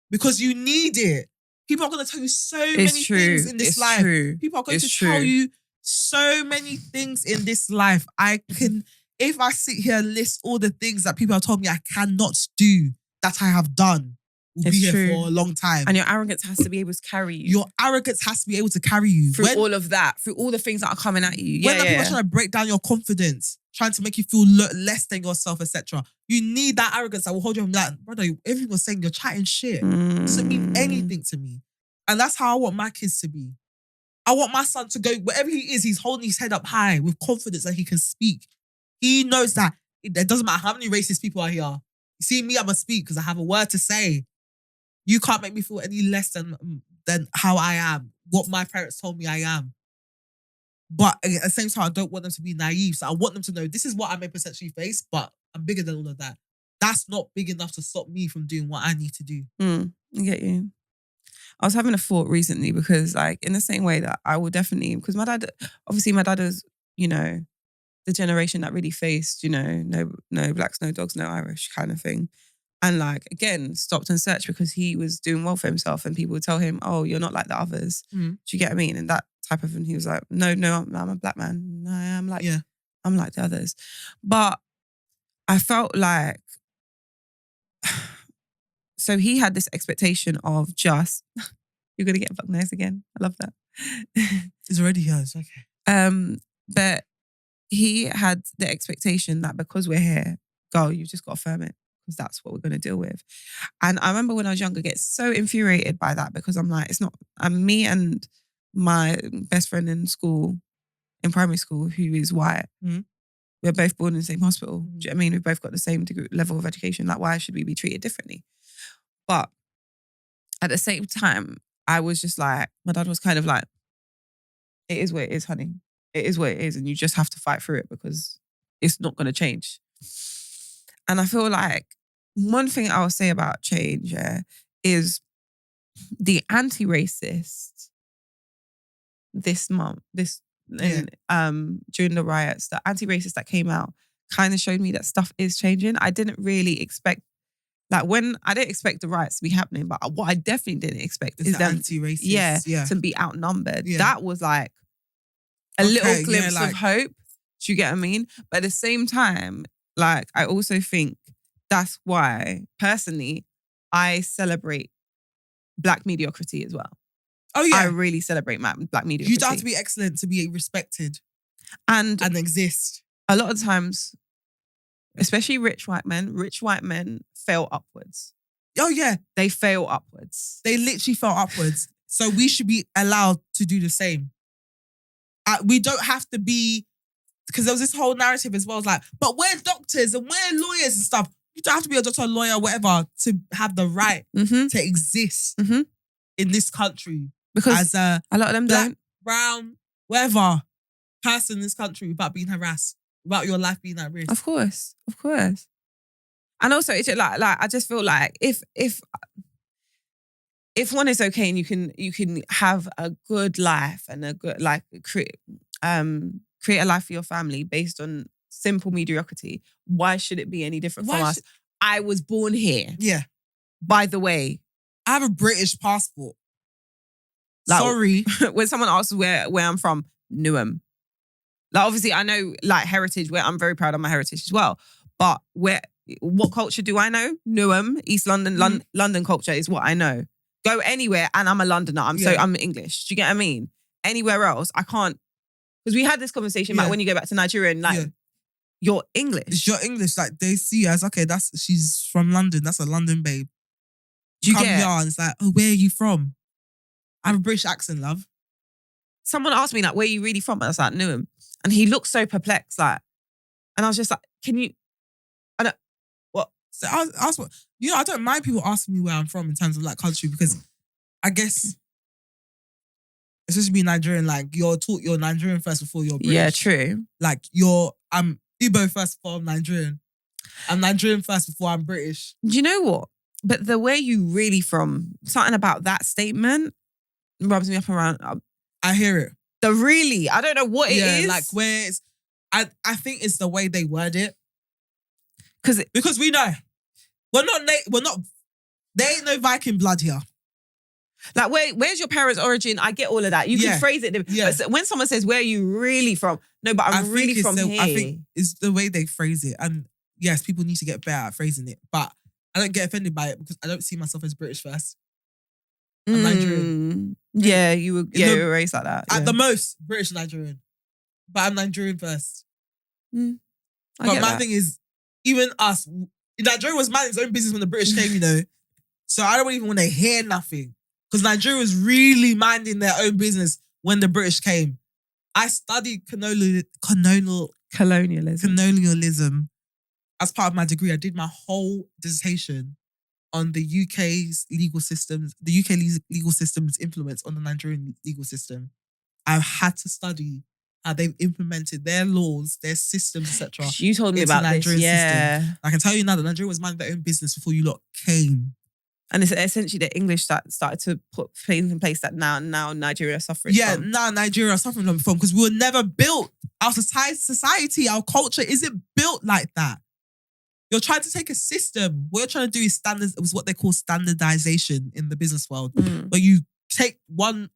Speaker 2: Because you need it. People are going to tell you so many things in this life. People are going to tell you so many things in this life. If I sit here and list all the things that people have told me I cannot do, that I have done, will be here for a long time.
Speaker 1: And your arrogance has to be able to carry you.
Speaker 2: Your arrogance has to be able to carry you.
Speaker 1: Through all of that, through all the things that are coming at you.
Speaker 2: When people are trying to break down your confidence, trying to make you feel less than yourself, etc., you need that arrogance that will hold you from that. Brother, everyone's saying you're chatting shit. It doesn't mean anything to me. And that's how I want my kids to be. I want my son to go, wherever he is, he's holding his head up high with confidence that he can speak. He knows that it doesn't matter how many racist people are here. You see me, I'm going to speak because I have a word to say. You can't make me feel any less than how I am, what my parents told me I am. But at the same time, I don't want them to be naive. So I want them to know this is what I may potentially face, but I'm bigger than all of that. That's not big enough to stop me from doing what I need to do.
Speaker 1: I get you. I was having a thought recently because like in the same way that I will definitely, because my dad is, you know, the generation that really faced, you know, no blacks, no dogs, no Irish kind of thing. And like, again, stopped and searched because he was doing well for himself and people would tell him, oh, you're not like the others. Do you get what I mean? And that type of thing, he was like, no, I'm a black man. No, I'm like the others. But I felt like, so he had this expectation of just, you're going to get a fuck nose again. I love that.
Speaker 2: It's already here, it's okay.
Speaker 1: But he had the expectation that because we're here, girl, you've just got to firm it. Because that's what we're going to deal with. And I remember when I was younger, get so infuriated by that because I'm like, it's not, me and my best friend in school, in primary school, who is white.
Speaker 2: Mm.
Speaker 1: We're both born in the same hospital.
Speaker 2: Mm.
Speaker 1: Do you know what I mean? We've both got the same level of education. Like, why should we be treated differently? But at the same time, I was just like, my dad was kind of like, it is what it is, honey. It is what it is. And you just have to fight through it because it's not going to change. And I feel like one thing I'll say about change, is the anti-racist this month, during the riots, the anti-racist that came out kind of showed me that stuff is changing. I didn't really expect, I didn't expect the riots to be happening, but what I definitely didn't expect is
Speaker 2: the
Speaker 1: them,
Speaker 2: anti-racist,
Speaker 1: to be outnumbered.
Speaker 2: Yeah.
Speaker 1: That was like a little glimpse of hope. Do you get what I mean? But at the same time, like, I also think that's why, personally, I celebrate Black mediocrity as well.
Speaker 2: Oh yeah.
Speaker 1: I really celebrate Black mediocrity.
Speaker 2: You don't have to be excellent to be respected
Speaker 1: and
Speaker 2: exist.
Speaker 1: A lot of times, especially rich white men fail upwards.
Speaker 2: Oh yeah.
Speaker 1: They fail upwards.
Speaker 2: They literally fail upwards. So we should be allowed to do the same. We don't have to be, because there was this whole narrative as well. It's like, but we're doctors and we're lawyers and stuff. You don't have to be a doctor, lawyer, whatever, to have the right to exist in this country.
Speaker 1: Because
Speaker 2: as
Speaker 1: a lot of them
Speaker 2: Black,
Speaker 1: don't.
Speaker 2: brown, whatever person in this country without being harassed, without your life being at risk.
Speaker 1: Of course. And also, it's like I just feel like if one is okay and you can have a good life and a good, like, create a life for your family based on simple mediocrity, why should it be any different from us? I was born here.
Speaker 2: Yeah.
Speaker 1: By the way,
Speaker 2: I have a British passport.
Speaker 1: Like,
Speaker 2: sorry.
Speaker 1: When someone asks where I'm from, Newham. Like, obviously, I know, like, heritage, where I'm very proud of my heritage as well. But what culture do I know? Newham, East London, London culture is what I know. Go anywhere and I'm a Londoner. I'm English. Do you get what I mean? Anywhere else, I can't. Because we had this conversation about when you go back to Nigeria and, like, you're English.
Speaker 2: You're English. Like, they see you as, okay, she's from London. That's a London babe. You come here and it's like, oh, where are you from? I have a British accent, love.
Speaker 1: Someone asked me, like, where are you really from? And I was like, Newham. And he looked so perplexed, like, and I was just like, can you, I don't, what?
Speaker 2: So I asked, I don't mind people asking me where I'm from in terms of, like, country, because I guess, especially being Nigerian, like, you're taught you're Nigerian first before you're British.
Speaker 1: Yeah, true.
Speaker 2: Like, I'm Igbo first before I'm Nigerian. I'm Nigerian first before I'm British.
Speaker 1: Do you know what? But the where you really from, something about that statement rubs me up around.
Speaker 2: I hear it.
Speaker 1: I don't know what it is.
Speaker 2: Like, where it's, I think it's the way they word it. Because we know. We're not, there ain't no Viking blood here.
Speaker 1: Like, where's your parents' origin? I get all of that. You can phrase it.
Speaker 2: Yeah.
Speaker 1: But when someone says, where are you really from? No, but I'm really from here.
Speaker 2: I think it's the way they phrase it. And yes, people need to get better at phrasing it. But I don't get offended by it because I don't see myself as British first. I'm Nigerian.
Speaker 1: Yeah, you were raised like that.
Speaker 2: At the most, British Nigerian. But I'm Nigerian first. But my thing is, even us, Nigeria was minding its own business when the British came, you know. So I don't even want to hear nothing. Because Nigeria was really minding their own business when the British came. I studied colonialism as part of my degree. I did my whole dissertation on the UK's legal systems, the UK legal system's influence on the Nigerian legal system. I've had to study how they've implemented their laws, their systems, etc.
Speaker 1: You told me about Nigerian this, system.
Speaker 2: I can tell you now that Nigeria was minding their own business before you lot came.
Speaker 1: And it's essentially the English that started to put things in place that now Nigeria is suffering from.
Speaker 2: Now Nigeria is suffering from because we were never built. Our society, our culture isn't built like that. You're trying to take a system. What you're trying to do is what they call standardization in the business world. Where you take one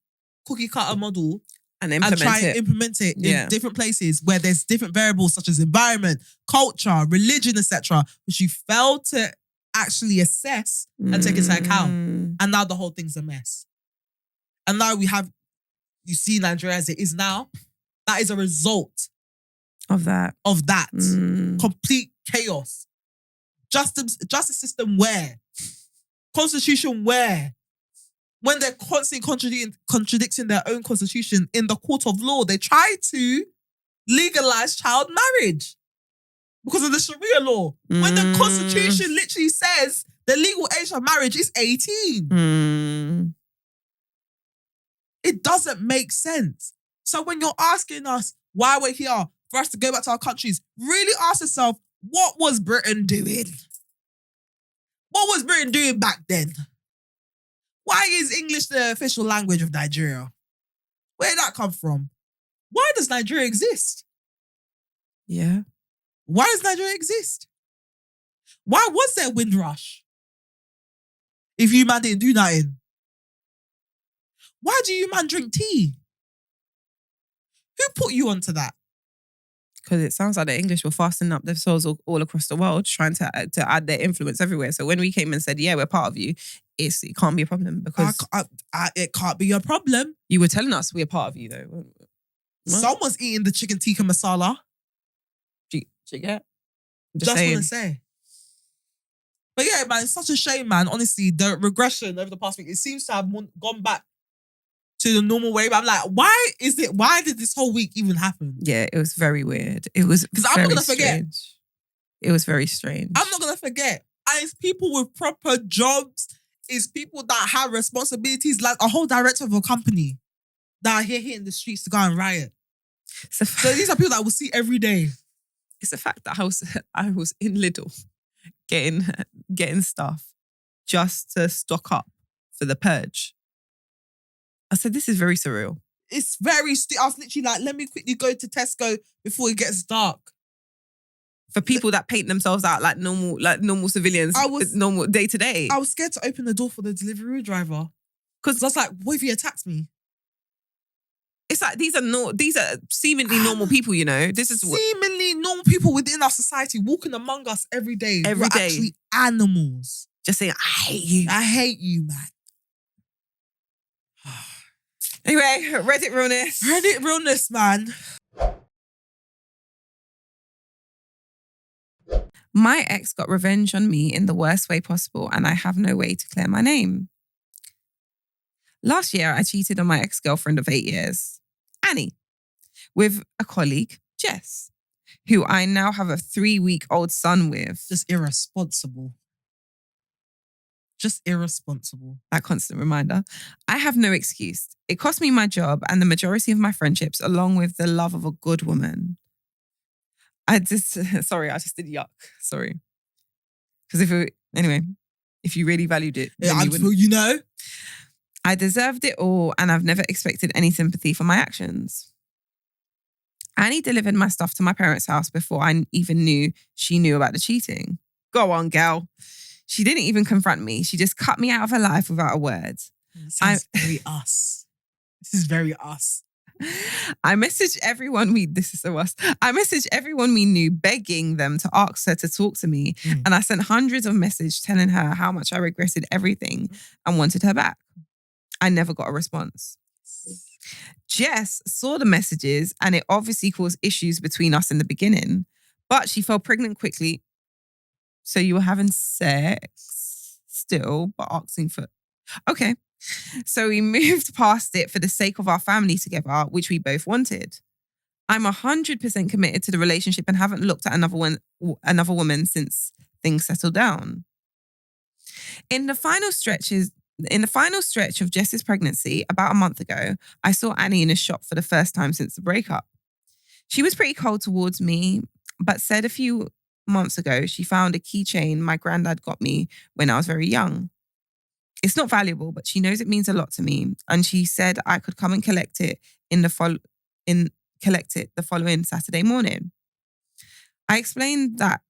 Speaker 2: cookie cutter model and try and implement it in different places where there's different variables such as environment, culture, religion, etc., which you fail to actually assess and take into account. And now the whole thing's a mess. And now you see Nigeria as it is now. That is a result
Speaker 1: of that.
Speaker 2: Complete chaos. Justice system where? Constitution where? when they're constantly contradicting their own constitution in the court of law. They try to legalize child marriage because of the Sharia law. When the constitution literally says the legal age of marriage is 18. It doesn't make sense. So when you're asking us why we're here, for us to go back to our countries, really ask yourself, what was Britain doing? What was Britain doing back then? Why is English the official language of Nigeria? Where did that come from? Why does Nigeria exist?
Speaker 1: Yeah.
Speaker 2: Why does Nigeria exist? Why was there Windrush? If you man didn't do nothing. Why do you man drink tea? Who put you onto that?
Speaker 1: Because it sounds like the English were fastening up themselves all across the world, trying to add their influence everywhere. So when we came and said, yeah, we're part of you, it can't be a problem because...
Speaker 2: it can't be a problem.
Speaker 1: You were telling us we're part of you, though. What?
Speaker 2: Someone's eating the chicken tikka masala.
Speaker 1: Do you get?
Speaker 2: Just want to say. But yeah, man, it's such a shame, man. Honestly, the regression over the past week, it seems to have gone back to the normal way. But I'm like, why did this whole week even happen?
Speaker 1: Yeah, it was very weird. It was because I'm not going to forget. It was very strange.
Speaker 2: I'm not going to forget. And it's people with proper jobs. It's people that have responsibilities, like a whole director of a company that are here hitting the streets to go and riot. So these are people that we'll see every day.
Speaker 1: It's the fact that I was in Lidl getting stuff just to stock up for the purge. I said, this is very surreal.
Speaker 2: It's very... I was literally like, let me quickly go to Tesco before it gets dark.
Speaker 1: For people that paint themselves out like normal civilians, normal day to day.
Speaker 2: I was scared to open the door for the delivery driver. Because I was like, what if he attacks me?
Speaker 1: It's like these are seemingly normal people, you know. This is
Speaker 2: seemingly normal people within our society walking among us every day. We're actually animals.
Speaker 1: Just saying, I hate you.
Speaker 2: I hate you, man.
Speaker 1: Anyway, Reddit realness.
Speaker 2: Reddit realness, man.
Speaker 1: My ex got revenge on me in the worst way possible, and I have no way to clear my name. Last year, I cheated on my ex-girlfriend of 8 years, Annie, with a colleague, Jess, who I now have a 3-week-old son with.
Speaker 2: Just irresponsible. Just irresponsible.
Speaker 1: That constant reminder. I have no excuse. It cost me my job and the majority of my friendships, along with the love of a good woman. I just did yuck. Sorry. Because if you really valued it, then you wouldn't.
Speaker 2: You know?
Speaker 1: I deserved it all and I've never expected any sympathy for my actions. Annie delivered my stuff to my parents' house before I even knew she knew about the cheating. Go on, girl. She didn't even confront me. She just cut me out of her life without a word.
Speaker 2: Sounds very us. This is very us.
Speaker 1: I messaged everyone we knew, begging them to ask her to talk to me. And I sent hundreds of messages telling her how much I regretted everything and wanted her back. I never got a response. Jess saw the messages and it obviously caused issues between us in the beginning, but she fell pregnant quickly. So you were having sex still, but asking for... Okay. So we moved past it for the sake of our family together, which we both wanted. I'm 100% committed to the relationship and haven't looked at another woman since things settled down. In the final stretch of Jess's pregnancy, about a month ago, I saw Annie in a shop for the first time since the breakup. She was pretty cold towards me, but said a few months ago she found a keychain my granddad got me when I was very young. It's not valuable, but she knows it means a lot to me, and she said I could come and collect it the following Saturday morning. I explained that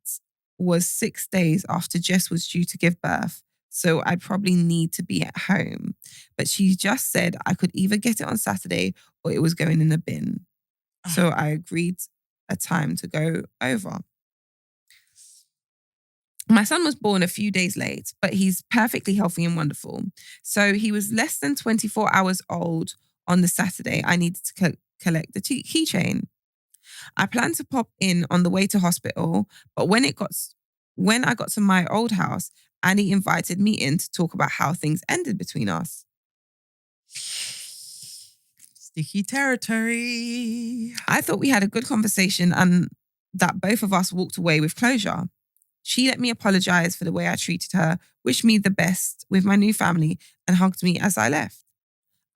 Speaker 1: was 6 days after Jess was due to give birth, so I'd probably need to be at home. But she just said I could either get it on Saturday or it was going in a bin. So I agreed a time to go over. My son was born a few days late, but he's perfectly healthy and wonderful. So he was less than 24 hours old on the Saturday I needed to collect the keychain. I planned to pop in on the way to hospital, but when I got to my old house, Annie invited me in to talk about how things ended between us.
Speaker 2: Sticky territory.
Speaker 1: I thought we had a good conversation and that both of us walked away with closure. She let me apologize for the way I treated her, wished me the best with my new family, and hugged me as I left.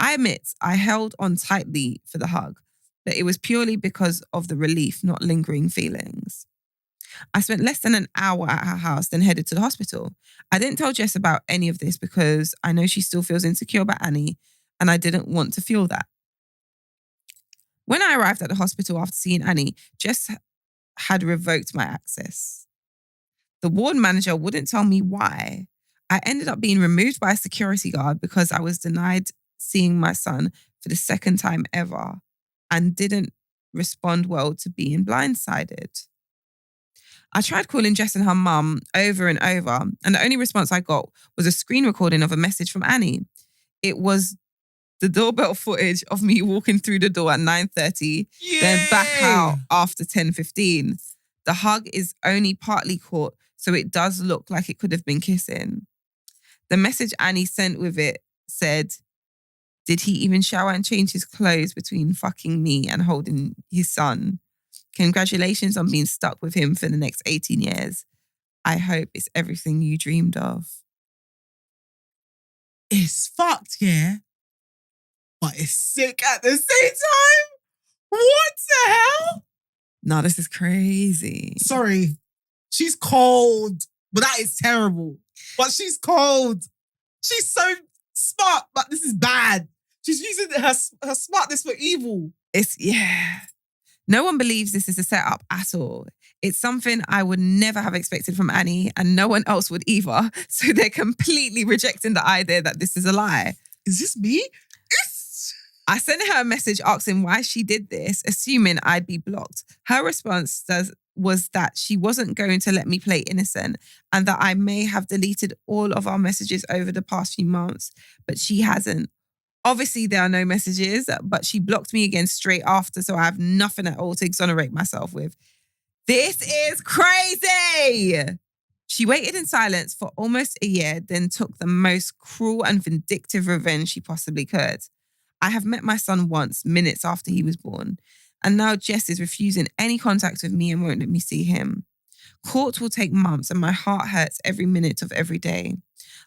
Speaker 1: I admit I held on tightly for the hug, but it was purely because of the relief, not lingering feelings. I spent less than an hour at her house, then headed to the hospital. I didn't tell Jess about any of this because I know she still feels insecure about Annie, and I didn't want to feel that. When I arrived at the hospital after seeing Annie, Jess had revoked my access. The ward manager wouldn't tell me why. I ended up being removed by a security guard because I was denied seeing my son for the second time ever and didn't respond well to being blindsided. I tried calling Jess and her mum over and over, and the only response I got was a screen recording of a message from Annie. It was the doorbell footage of me walking through the door at 9:30, then back out after 10:15. The hug is only partly caught, so it does look like it could have been kissing. The message Annie sent with it said, "Did he even shower and change his clothes between fucking me and holding his son? Congratulations on being stuck with him for the next 18 years. I hope it's everything you dreamed of."
Speaker 2: It's fucked, yeah. But it's sick at the same time. What the hell?
Speaker 1: No, this is crazy.
Speaker 2: Sorry. She's cold. But that is terrible. But she's cold. She's so smart, but this is bad. She's using her smartness for evil.
Speaker 1: Yeah. No one believes this is a setup at all. It's something I would never have expected from Annie, and no one else would either. So they're completely rejecting the idea that this is a lie.
Speaker 2: Is this me?
Speaker 1: I sent her a message asking why she did this, assuming I'd be blocked. Her response was that she wasn't going to let me play innocent and that I may have deleted all of our messages over the past few months, but she hasn't. Obviously, there are no messages, but she blocked me again straight after, so I have nothing at all to exonerate myself with. This is crazy! She waited in silence for almost a year, then took the most cruel and vindictive revenge she possibly could. I have met my son once, minutes after he was born, and now Jess is refusing any contact with me and won't let me see him. Court will take months and my heart hurts every minute of every day.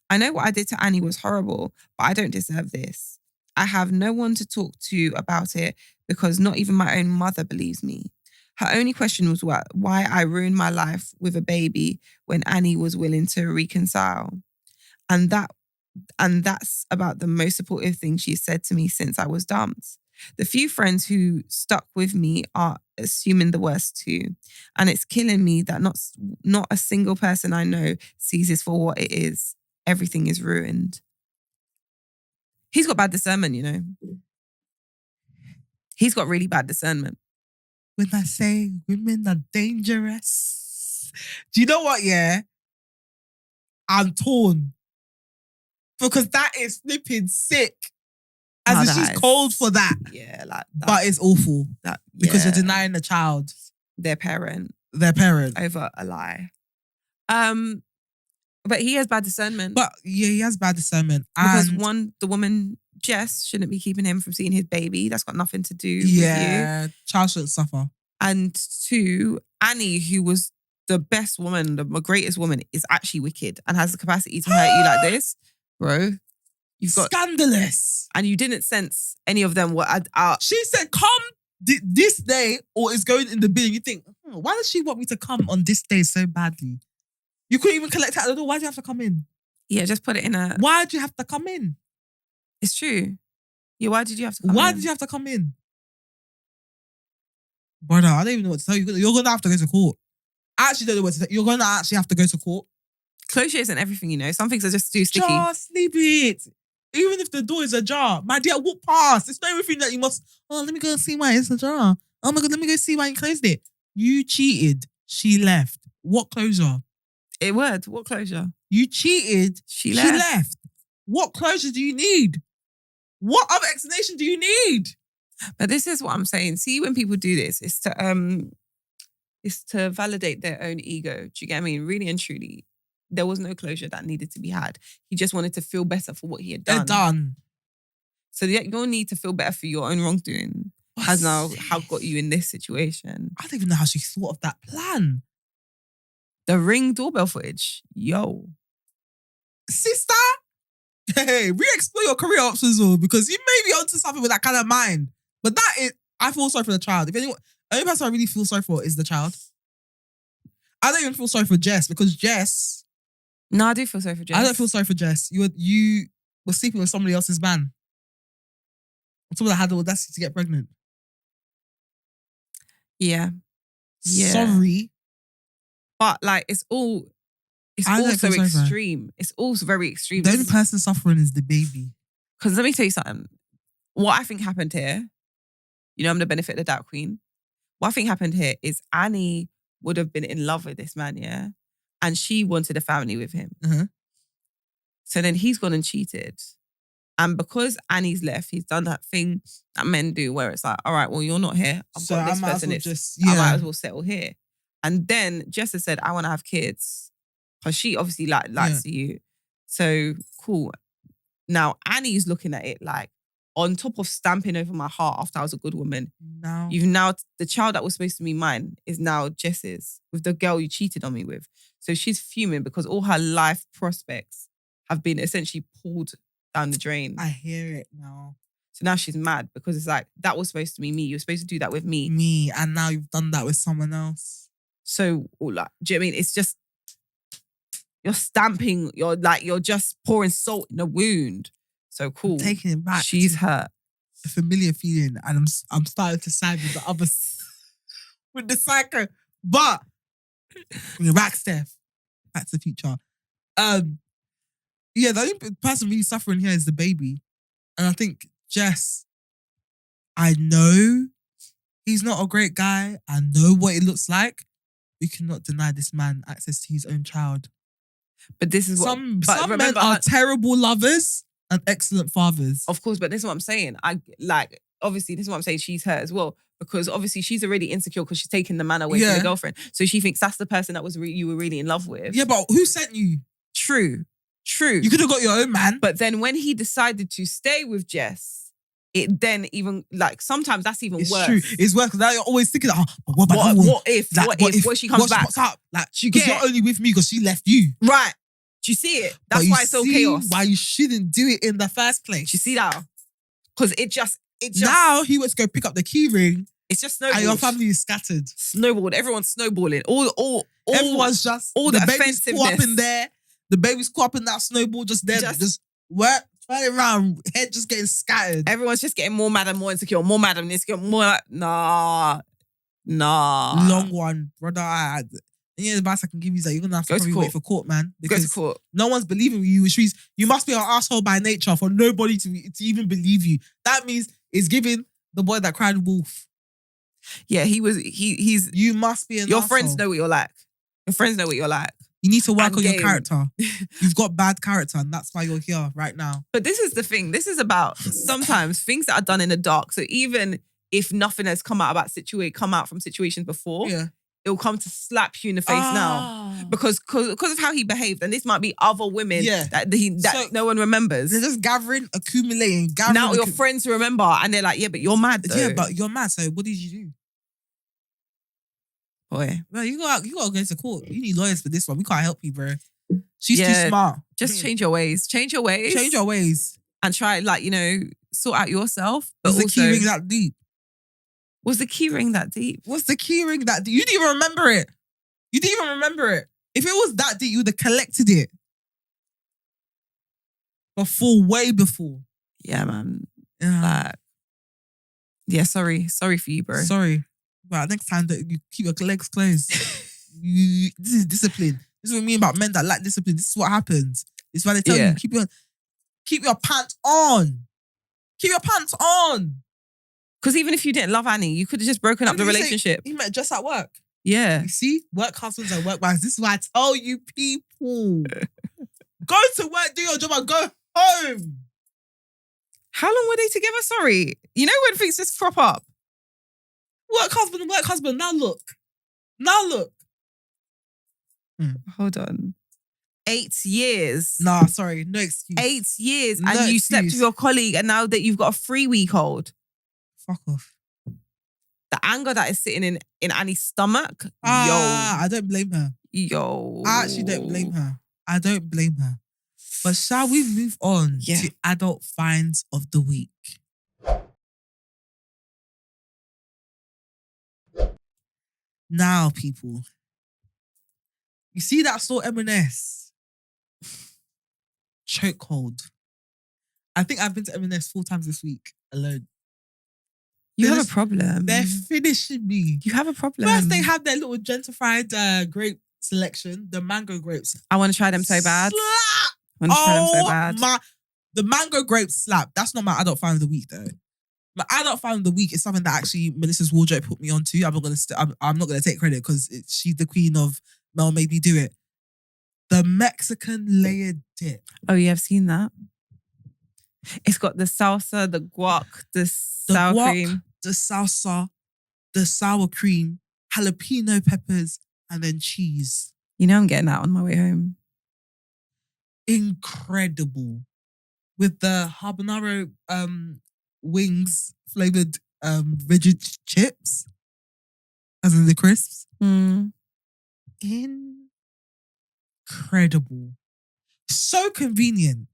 Speaker 1: I know what I did to Annie was horrible, but I don't deserve this. I have no one to talk to about it because not even my own mother believes me. Her only question was why I ruined my life with a baby when Annie was willing to reconcile. And that's about the most supportive thing she's said to me since I was dumped. The few friends who stuck with me are assuming the worst too. And it's killing me that not a single person I know sees this for what it is. Everything is ruined. He's got bad discernment, you know. He's got really bad discernment.
Speaker 2: When I say women are dangerous. Do you know what, yeah? I'm torn. Because that is flipping sick. As if she's cold for that.
Speaker 1: Yeah, like that.
Speaker 2: But it's awful. Because you're denying the child.
Speaker 1: Their parent.
Speaker 2: Over
Speaker 1: a lie. But he has bad discernment.
Speaker 2: But yeah, he has bad discernment.
Speaker 1: Because one, the woman, Jess, shouldn't be keeping him from seeing his baby. That's got nothing to do with you.
Speaker 2: Yeah, child shouldn't suffer.
Speaker 1: And two, Annie, who was the best woman, the greatest woman, is actually wicked and has the capacity to hurt you like this. Bro, you've got...
Speaker 2: Scandalous.
Speaker 1: And you didn't sense any of them were out.
Speaker 2: She said, come this day or it's going in the bin. You think, why does she want me to come on this day so badly? You couldn't even collect it at the door. Why do you have to come in?
Speaker 1: Yeah, just put it in a...
Speaker 2: Why do you have to come in?
Speaker 1: It's true. Yeah, why did you have to come in?
Speaker 2: Why did you have to come in? Brother, I don't even know what to tell you. You're going to have to go to court. I actually don't know what to tell you. You're going to actually have to go to court.
Speaker 1: Closure isn't everything, you know. Some things are just too sticky.
Speaker 2: Just leave it. Even if the door is ajar. My dear, walk past. It's not everything that you must... Oh, let me go see why it's ajar. Oh my God, let me go see why you closed it. You cheated. She left. What closure?
Speaker 1: What closure?
Speaker 2: You cheated. She left. What closure do you need? What other explanation do you need?
Speaker 1: But this is what I'm saying. See, when people do this, it's to validate their own ego. Do you get what I mean? Really and truly, there was no closure that needed to be had. He just wanted to feel better for what he had done.
Speaker 2: They're done.
Speaker 1: So your need to feel better for your own wrongdoing has now got you in this situation.
Speaker 2: I don't even know how she thought of that plan.
Speaker 1: The Ring doorbell footage. Yo.
Speaker 2: Sister, hey, re-explore your career options though, because you may be onto something with that kind of mind. But that is, I feel sorry for the child. If anyone, the only person I really feel sorry for is the child. I don't even feel sorry for Jess, because Jess...
Speaker 1: No, I do feel sorry for Jess.
Speaker 2: I don't feel sorry for Jess. You were sleeping with somebody else's man. Someone that had the audacity to get pregnant.
Speaker 1: Yeah.
Speaker 2: Sorry.
Speaker 1: But like, it's all so extreme. It's all very extreme.
Speaker 2: The only person suffering is the baby.
Speaker 1: Because let me tell you something. What I think happened here, you know, I'm the benefit of the doubt queen. What I think happened here is Annie would have been in love with this man, yeah? And she wanted a family with him.
Speaker 2: Uh-huh.
Speaker 1: So then he's gone and cheated. And because Annie's left, he's done that thing that men do where it's like, all right, well, you're not here. I've got this person. I might as well settle here. And then Jess has said, I want to have kids. Because she obviously likes you. So, cool. Now, Annie's looking at it like, on top of stamping over my heart after I was a good woman, the child that was supposed to be mine is now Jess's, with the girl you cheated on me with. So she's fuming because all her life prospects have been essentially pulled down the drain.
Speaker 2: I hear it now.
Speaker 1: So now she's mad because it's like, that was supposed to be me. You were supposed to do that with me.
Speaker 2: Me, and now you've done that with someone else.
Speaker 1: So, like, do you know what I mean? It's just, you're stamping, you're just pouring salt in a wound. So cool.
Speaker 2: I'm taking it back.
Speaker 1: She's hurt.
Speaker 2: A familiar feeling, and I'm starting to side with the other, with the psycho. But bring it back, Steph. Back to the future. Yeah, the only person really suffering here is the baby, and I think Jess. I know he's not a great guy. I know what it looks like. We cannot deny this man access to his own child.
Speaker 1: But this is what
Speaker 2: some men are terrible lovers and excellent fathers.
Speaker 1: Of course, but this is what I'm saying. Obviously, this is what I'm saying. She's hurt as well. Because obviously she's already insecure because she's taking the man away from the girlfriend. So she thinks that's the person that you were really in love with.
Speaker 2: Yeah, but who sent you?
Speaker 1: True.
Speaker 2: You could have got your own man.
Speaker 1: But then when he decided to stay with Jess, it then even, like, sometimes that's even worse.
Speaker 2: It's true. It's worse because now you're always thinking, what if she comes back? What's up? Like, because you're only with me because she left you.
Speaker 1: Right. Do you see it? That's why it's so chaos.
Speaker 2: Why you shouldn't do it in the first place.
Speaker 1: Do you see that? Because it just...
Speaker 2: Now he went to go pick up the key ring.
Speaker 1: It's just snowballed.
Speaker 2: And your family is scattered.
Speaker 1: Snowballed. Everyone's snowballing.
Speaker 2: Everyone's just...
Speaker 1: All the
Speaker 2: baby's caught up in there. The baby's caught up in that snowball just there. Just work, turn around, head just getting scattered.
Speaker 1: Everyone's just getting more mad and more insecure. More mad and insecure. More like, nah.
Speaker 2: Long one, brother. The advice I can give you is that you're going to have to probably wait for court, man. Because
Speaker 1: go to court.
Speaker 2: No one's believing you, which means you must be an asshole by nature for nobody to even believe you. That means it's giving the boy that cried wolf.
Speaker 1: Yeah, he's...
Speaker 2: You must be an
Speaker 1: Your
Speaker 2: asshole.
Speaker 1: friends know what you're like. Your friends know what you're like.
Speaker 2: You need to work on your character. You've got bad character and that's why you're here right now.
Speaker 1: But this is the thing. This is about sometimes things that are done in the dark. So even if nothing has come out from situations before, it'll come to slap you in the face now. Because of how he behaved. And this might be other women that no one remembers.
Speaker 2: They're just accumulating.
Speaker 1: Now your friends remember and they're like, yeah, but you're mad though.
Speaker 2: Yeah, but you're mad. So what did you do?
Speaker 1: Boy.
Speaker 2: Well, you gotta go to court. You need lawyers for this one. We can't help you, bro. She's too smart.
Speaker 1: Just change your ways. Change your ways. And try, sort out yourself.
Speaker 2: Was the key ring that deep?
Speaker 1: Was the key ring that deep?
Speaker 2: You didn't even remember it. If it was that deep, you would have collected it. Way before.
Speaker 1: Yeah, man. Sorry for you, bro.
Speaker 2: Sorry. But next time that you keep your legs closed. This is discipline. This is what I mean about men that lack discipline. This is what happens. This is why they tell you, keep your pants on. Keep your pants on.
Speaker 1: Because even if you didn't love Annie, you could have just broken up the relationship.
Speaker 2: He met just at work.
Speaker 1: Yeah.
Speaker 2: You see? Work husbands and work wives. This is why I tell you people. Go to work, do your job and go home.
Speaker 1: How long were they together? Sorry. You know when things just crop up?
Speaker 2: Work husband. Now look.
Speaker 1: Hold on. 8 years.
Speaker 2: Nah, sorry, no excuse.
Speaker 1: 8 years.
Speaker 2: No
Speaker 1: and you slept
Speaker 2: excuse.
Speaker 1: with your colleague, and now that you've got a 3-week-old.
Speaker 2: Fuck off.
Speaker 1: The anger that is sitting in Annie's stomach.
Speaker 2: I don't blame her.
Speaker 1: Yo.
Speaker 2: I actually don't blame her. I don't blame her. But shall we move on to adult finds of the week? Now, people, you see that store M&S? Chokehold. I think I've been to M&S 4 times this week alone.
Speaker 1: You have a problem.
Speaker 2: They're finishing me.
Speaker 1: You have a problem.
Speaker 2: First, they have their little gentrified grape selection, the mango grapes.
Speaker 1: I want to try them so bad.
Speaker 2: Slap!
Speaker 1: I want to try them so bad.
Speaker 2: The mango grapes slap. That's not my adult find of the week, though. My adult find of the week is something that actually Melissa's wardrobe put me onto. I'm not gonna take credit because she's the queen of Mel made me do it. The Mexican layered dip.
Speaker 1: Oh, yeah, I've seen that. It's got the salsa, the guac, the sour cream.
Speaker 2: The salsa, the sour cream, jalapeno peppers, and then cheese.
Speaker 1: You know I'm getting that on my way home.
Speaker 2: Incredible. With the habanero wings flavored veggie chips, as in the crisps. Incredible. So convenient.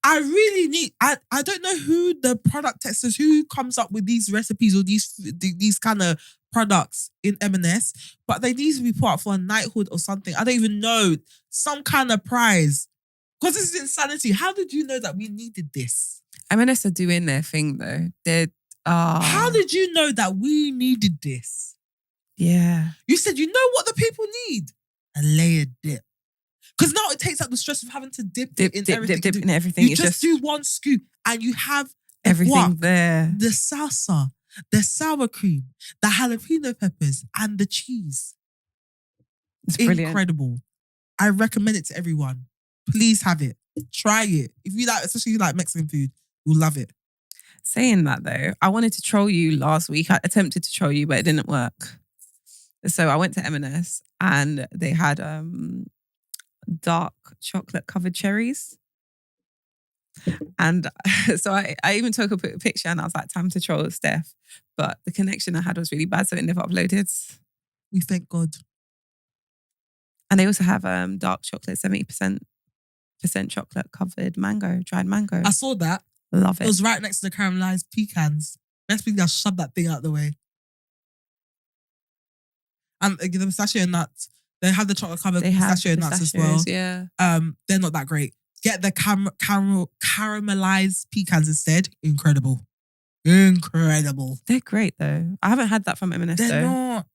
Speaker 2: I really need. I don't know who the product testers, who comes up with these recipes or these kind of products in M&S, but they need to be put up for a knighthood or something. I don't even know, some kind of prize, because this is insanity. How did you know that we needed this?
Speaker 1: M&S are doing their thing though.
Speaker 2: How did you know that we needed this?
Speaker 1: Yeah,
Speaker 2: you said, you know what the people need? A layered dip. Because now it takes out the stress of having to dip in everything. You just do one scoop and you have
Speaker 1: everything
Speaker 2: guac,
Speaker 1: there.
Speaker 2: the salsa, the sour cream, the jalapeno peppers, and the cheese.
Speaker 1: It's brilliant.
Speaker 2: Incredible. I recommend it to everyone. Please have it. Try it. If you like, especially if you like Mexican food, you'll love it.
Speaker 1: Saying that though, I wanted to troll you last week. I attempted to troll you, but it didn't work. So I went to M&S and they had dark chocolate covered cherries. And so I even took a picture and I was like, time to troll Steph. But the connection I had was really bad, so it never uploaded.
Speaker 2: We thank God.
Speaker 1: And they also have dark chocolate, 70% chocolate covered mango, dried mango.
Speaker 2: I saw that.
Speaker 1: Love it.
Speaker 2: It was right next to the caramelized pecans. Best thing, I shoved that thing out the way. And the pistachio nuts. They have the chocolate covered pistachio nuts as well.
Speaker 1: Yeah.
Speaker 2: They're not that great. Get the caramelized pecans instead. Incredible.
Speaker 1: They're great though. I haven't had that from M&S though.
Speaker 2: They're not.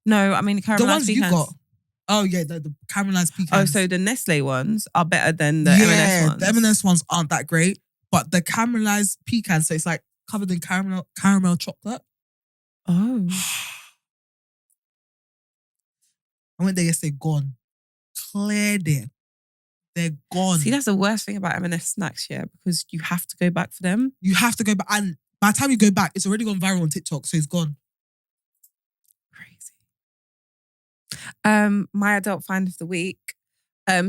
Speaker 1: No, I mean caramelized
Speaker 2: the ones
Speaker 1: pecans.
Speaker 2: you got. Oh yeah, the caramelized pecans.
Speaker 1: Oh, so the Nestle ones are better than the M&S ones.
Speaker 2: The M&S ones aren't that great, but the caramelized pecans, so it's like covered in caramel chocolate.
Speaker 1: Oh.
Speaker 2: I went there yesterday, gone. Cleared it. They're gone.
Speaker 1: See, that's the worst thing about M&S snacks, yeah, because you have to go back for them.
Speaker 2: You have to go back. And by the time you go back, it's already gone viral on TikTok, so it's gone.
Speaker 1: Crazy. My adult find of the week.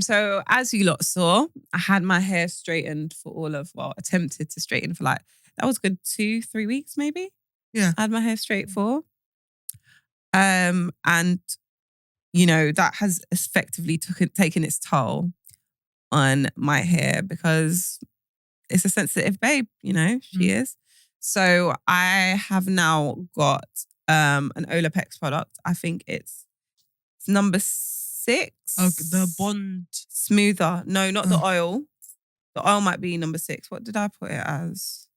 Speaker 1: So as you lot saw, I had my hair straightened for attempted to straighten for that was good 2-3 weeks maybe.
Speaker 2: Yeah.
Speaker 1: I had my hair straight for. And that has effectively taken its toll on my hair because it's a sensitive babe, she is. So I have now got an Olapex product. I think it's number 6.
Speaker 2: Oh, the Bond
Speaker 1: Smoother. No, not the oil. The oil might be number 6. What did I put it as?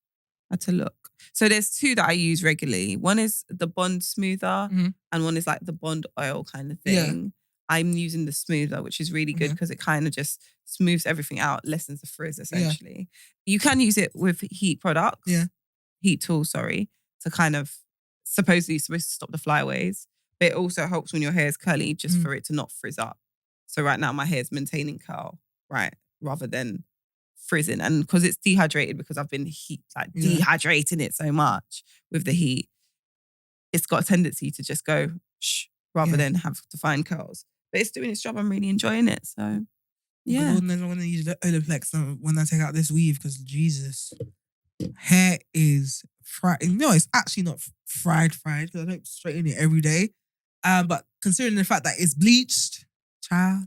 Speaker 1: I had to look. So there's 2 that I use regularly. One is the Bond Smoother and one is like the Bond oil kind of thing. Yeah. I'm using the Smoother, which is really good because it kind of just smooths everything out, lessens the frizz essentially. Yeah. You can use it with heat products.
Speaker 2: Yeah.
Speaker 1: Heat tools, sorry, to kind of supposedly supposed to stop the flyaways. But it also helps when your hair is curly just for it to not frizz up. So right now my hair is maintaining curl, right, rather than frizzing. And because it's dehydrated, because I've been dehydrating it so much with the heat, it's got a tendency to just go shh rather than have to find curls. But it's doing its job. I'm really enjoying it. So
Speaker 2: Yeah.
Speaker 1: Yeah.
Speaker 2: Lord knows I'm going to use the Olaplex when I take out this weave because Jesus, hair is fried. No, it's actually not fried because I don't straighten it every day. But considering the fact that it's bleached, child,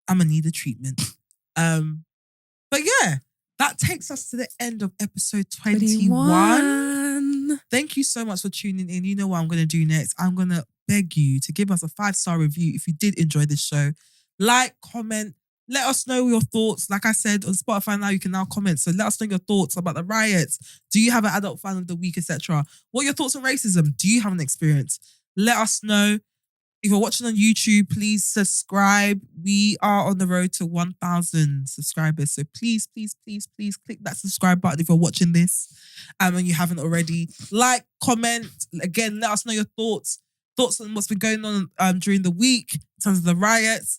Speaker 2: I'm gonna need a treatment. But yeah, that takes us to the end of episode 21. Thank you so much for tuning in. You know what I'm gonna do next? I'm gonna beg you to give us a 5-star review if you did enjoy this show. Like, comment, let us know your thoughts. Like I said, on Spotify now, you can now comment. So let us know your thoughts about the riots. Do you have an adult fan of the week, etc.? What are your thoughts on racism? Do you have an experience? Let us know. If you're watching on YouTube, please subscribe. We are on the road to 1,000 subscribers. So please click that subscribe button if you're watching this and you haven't already. Like, comment. Again, let us know your thoughts on what's been going on during the week in terms of the riots,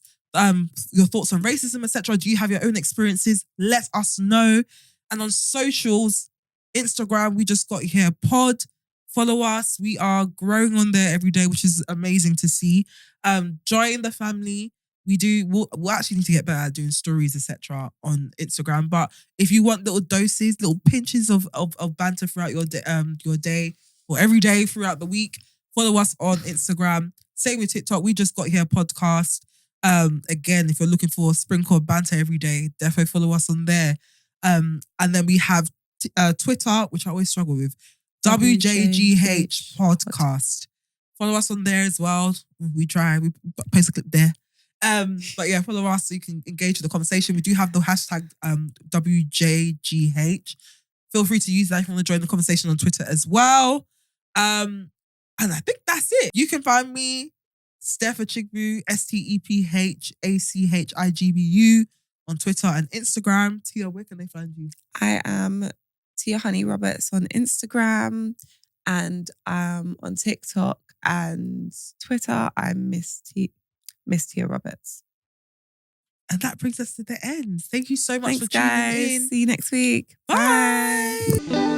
Speaker 2: your thoughts on racism, etc. Do you have your own experiences? Let us know. And on socials, Instagram, we just got here pod. Follow us. We are growing on there every day, which is amazing to see. Join the family. We'll actually need to get better at doing stories, etc. on Instagram. But if you want little doses, little pinches of banter throughout your day or every day throughout the week, follow us on Instagram. Same with TikTok. We just got here podcast. Again, if you're looking for a sprinkle of banter every day, definitely follow us on there. And then we have Twitter, which I always struggle with. WJGH podcast. Follow us on there as well. We post a clip there. But yeah, follow us so you can engage with the conversation. We do have the hashtag WJGH. Feel free to use that if you want to join the conversation on Twitter as well. And I think that's it. You can find me, Steph Achigbu, StepHachigbu on Twitter and Instagram. Tia, where can they find you?
Speaker 1: I am Tia Honey Roberts on Instagram and on TikTok and Twitter. I'm Miss Tia Roberts.
Speaker 2: And that brings us to the end. Thank you so much for tuning
Speaker 1: guys.
Speaker 2: in.
Speaker 1: See you next week.
Speaker 2: Bye.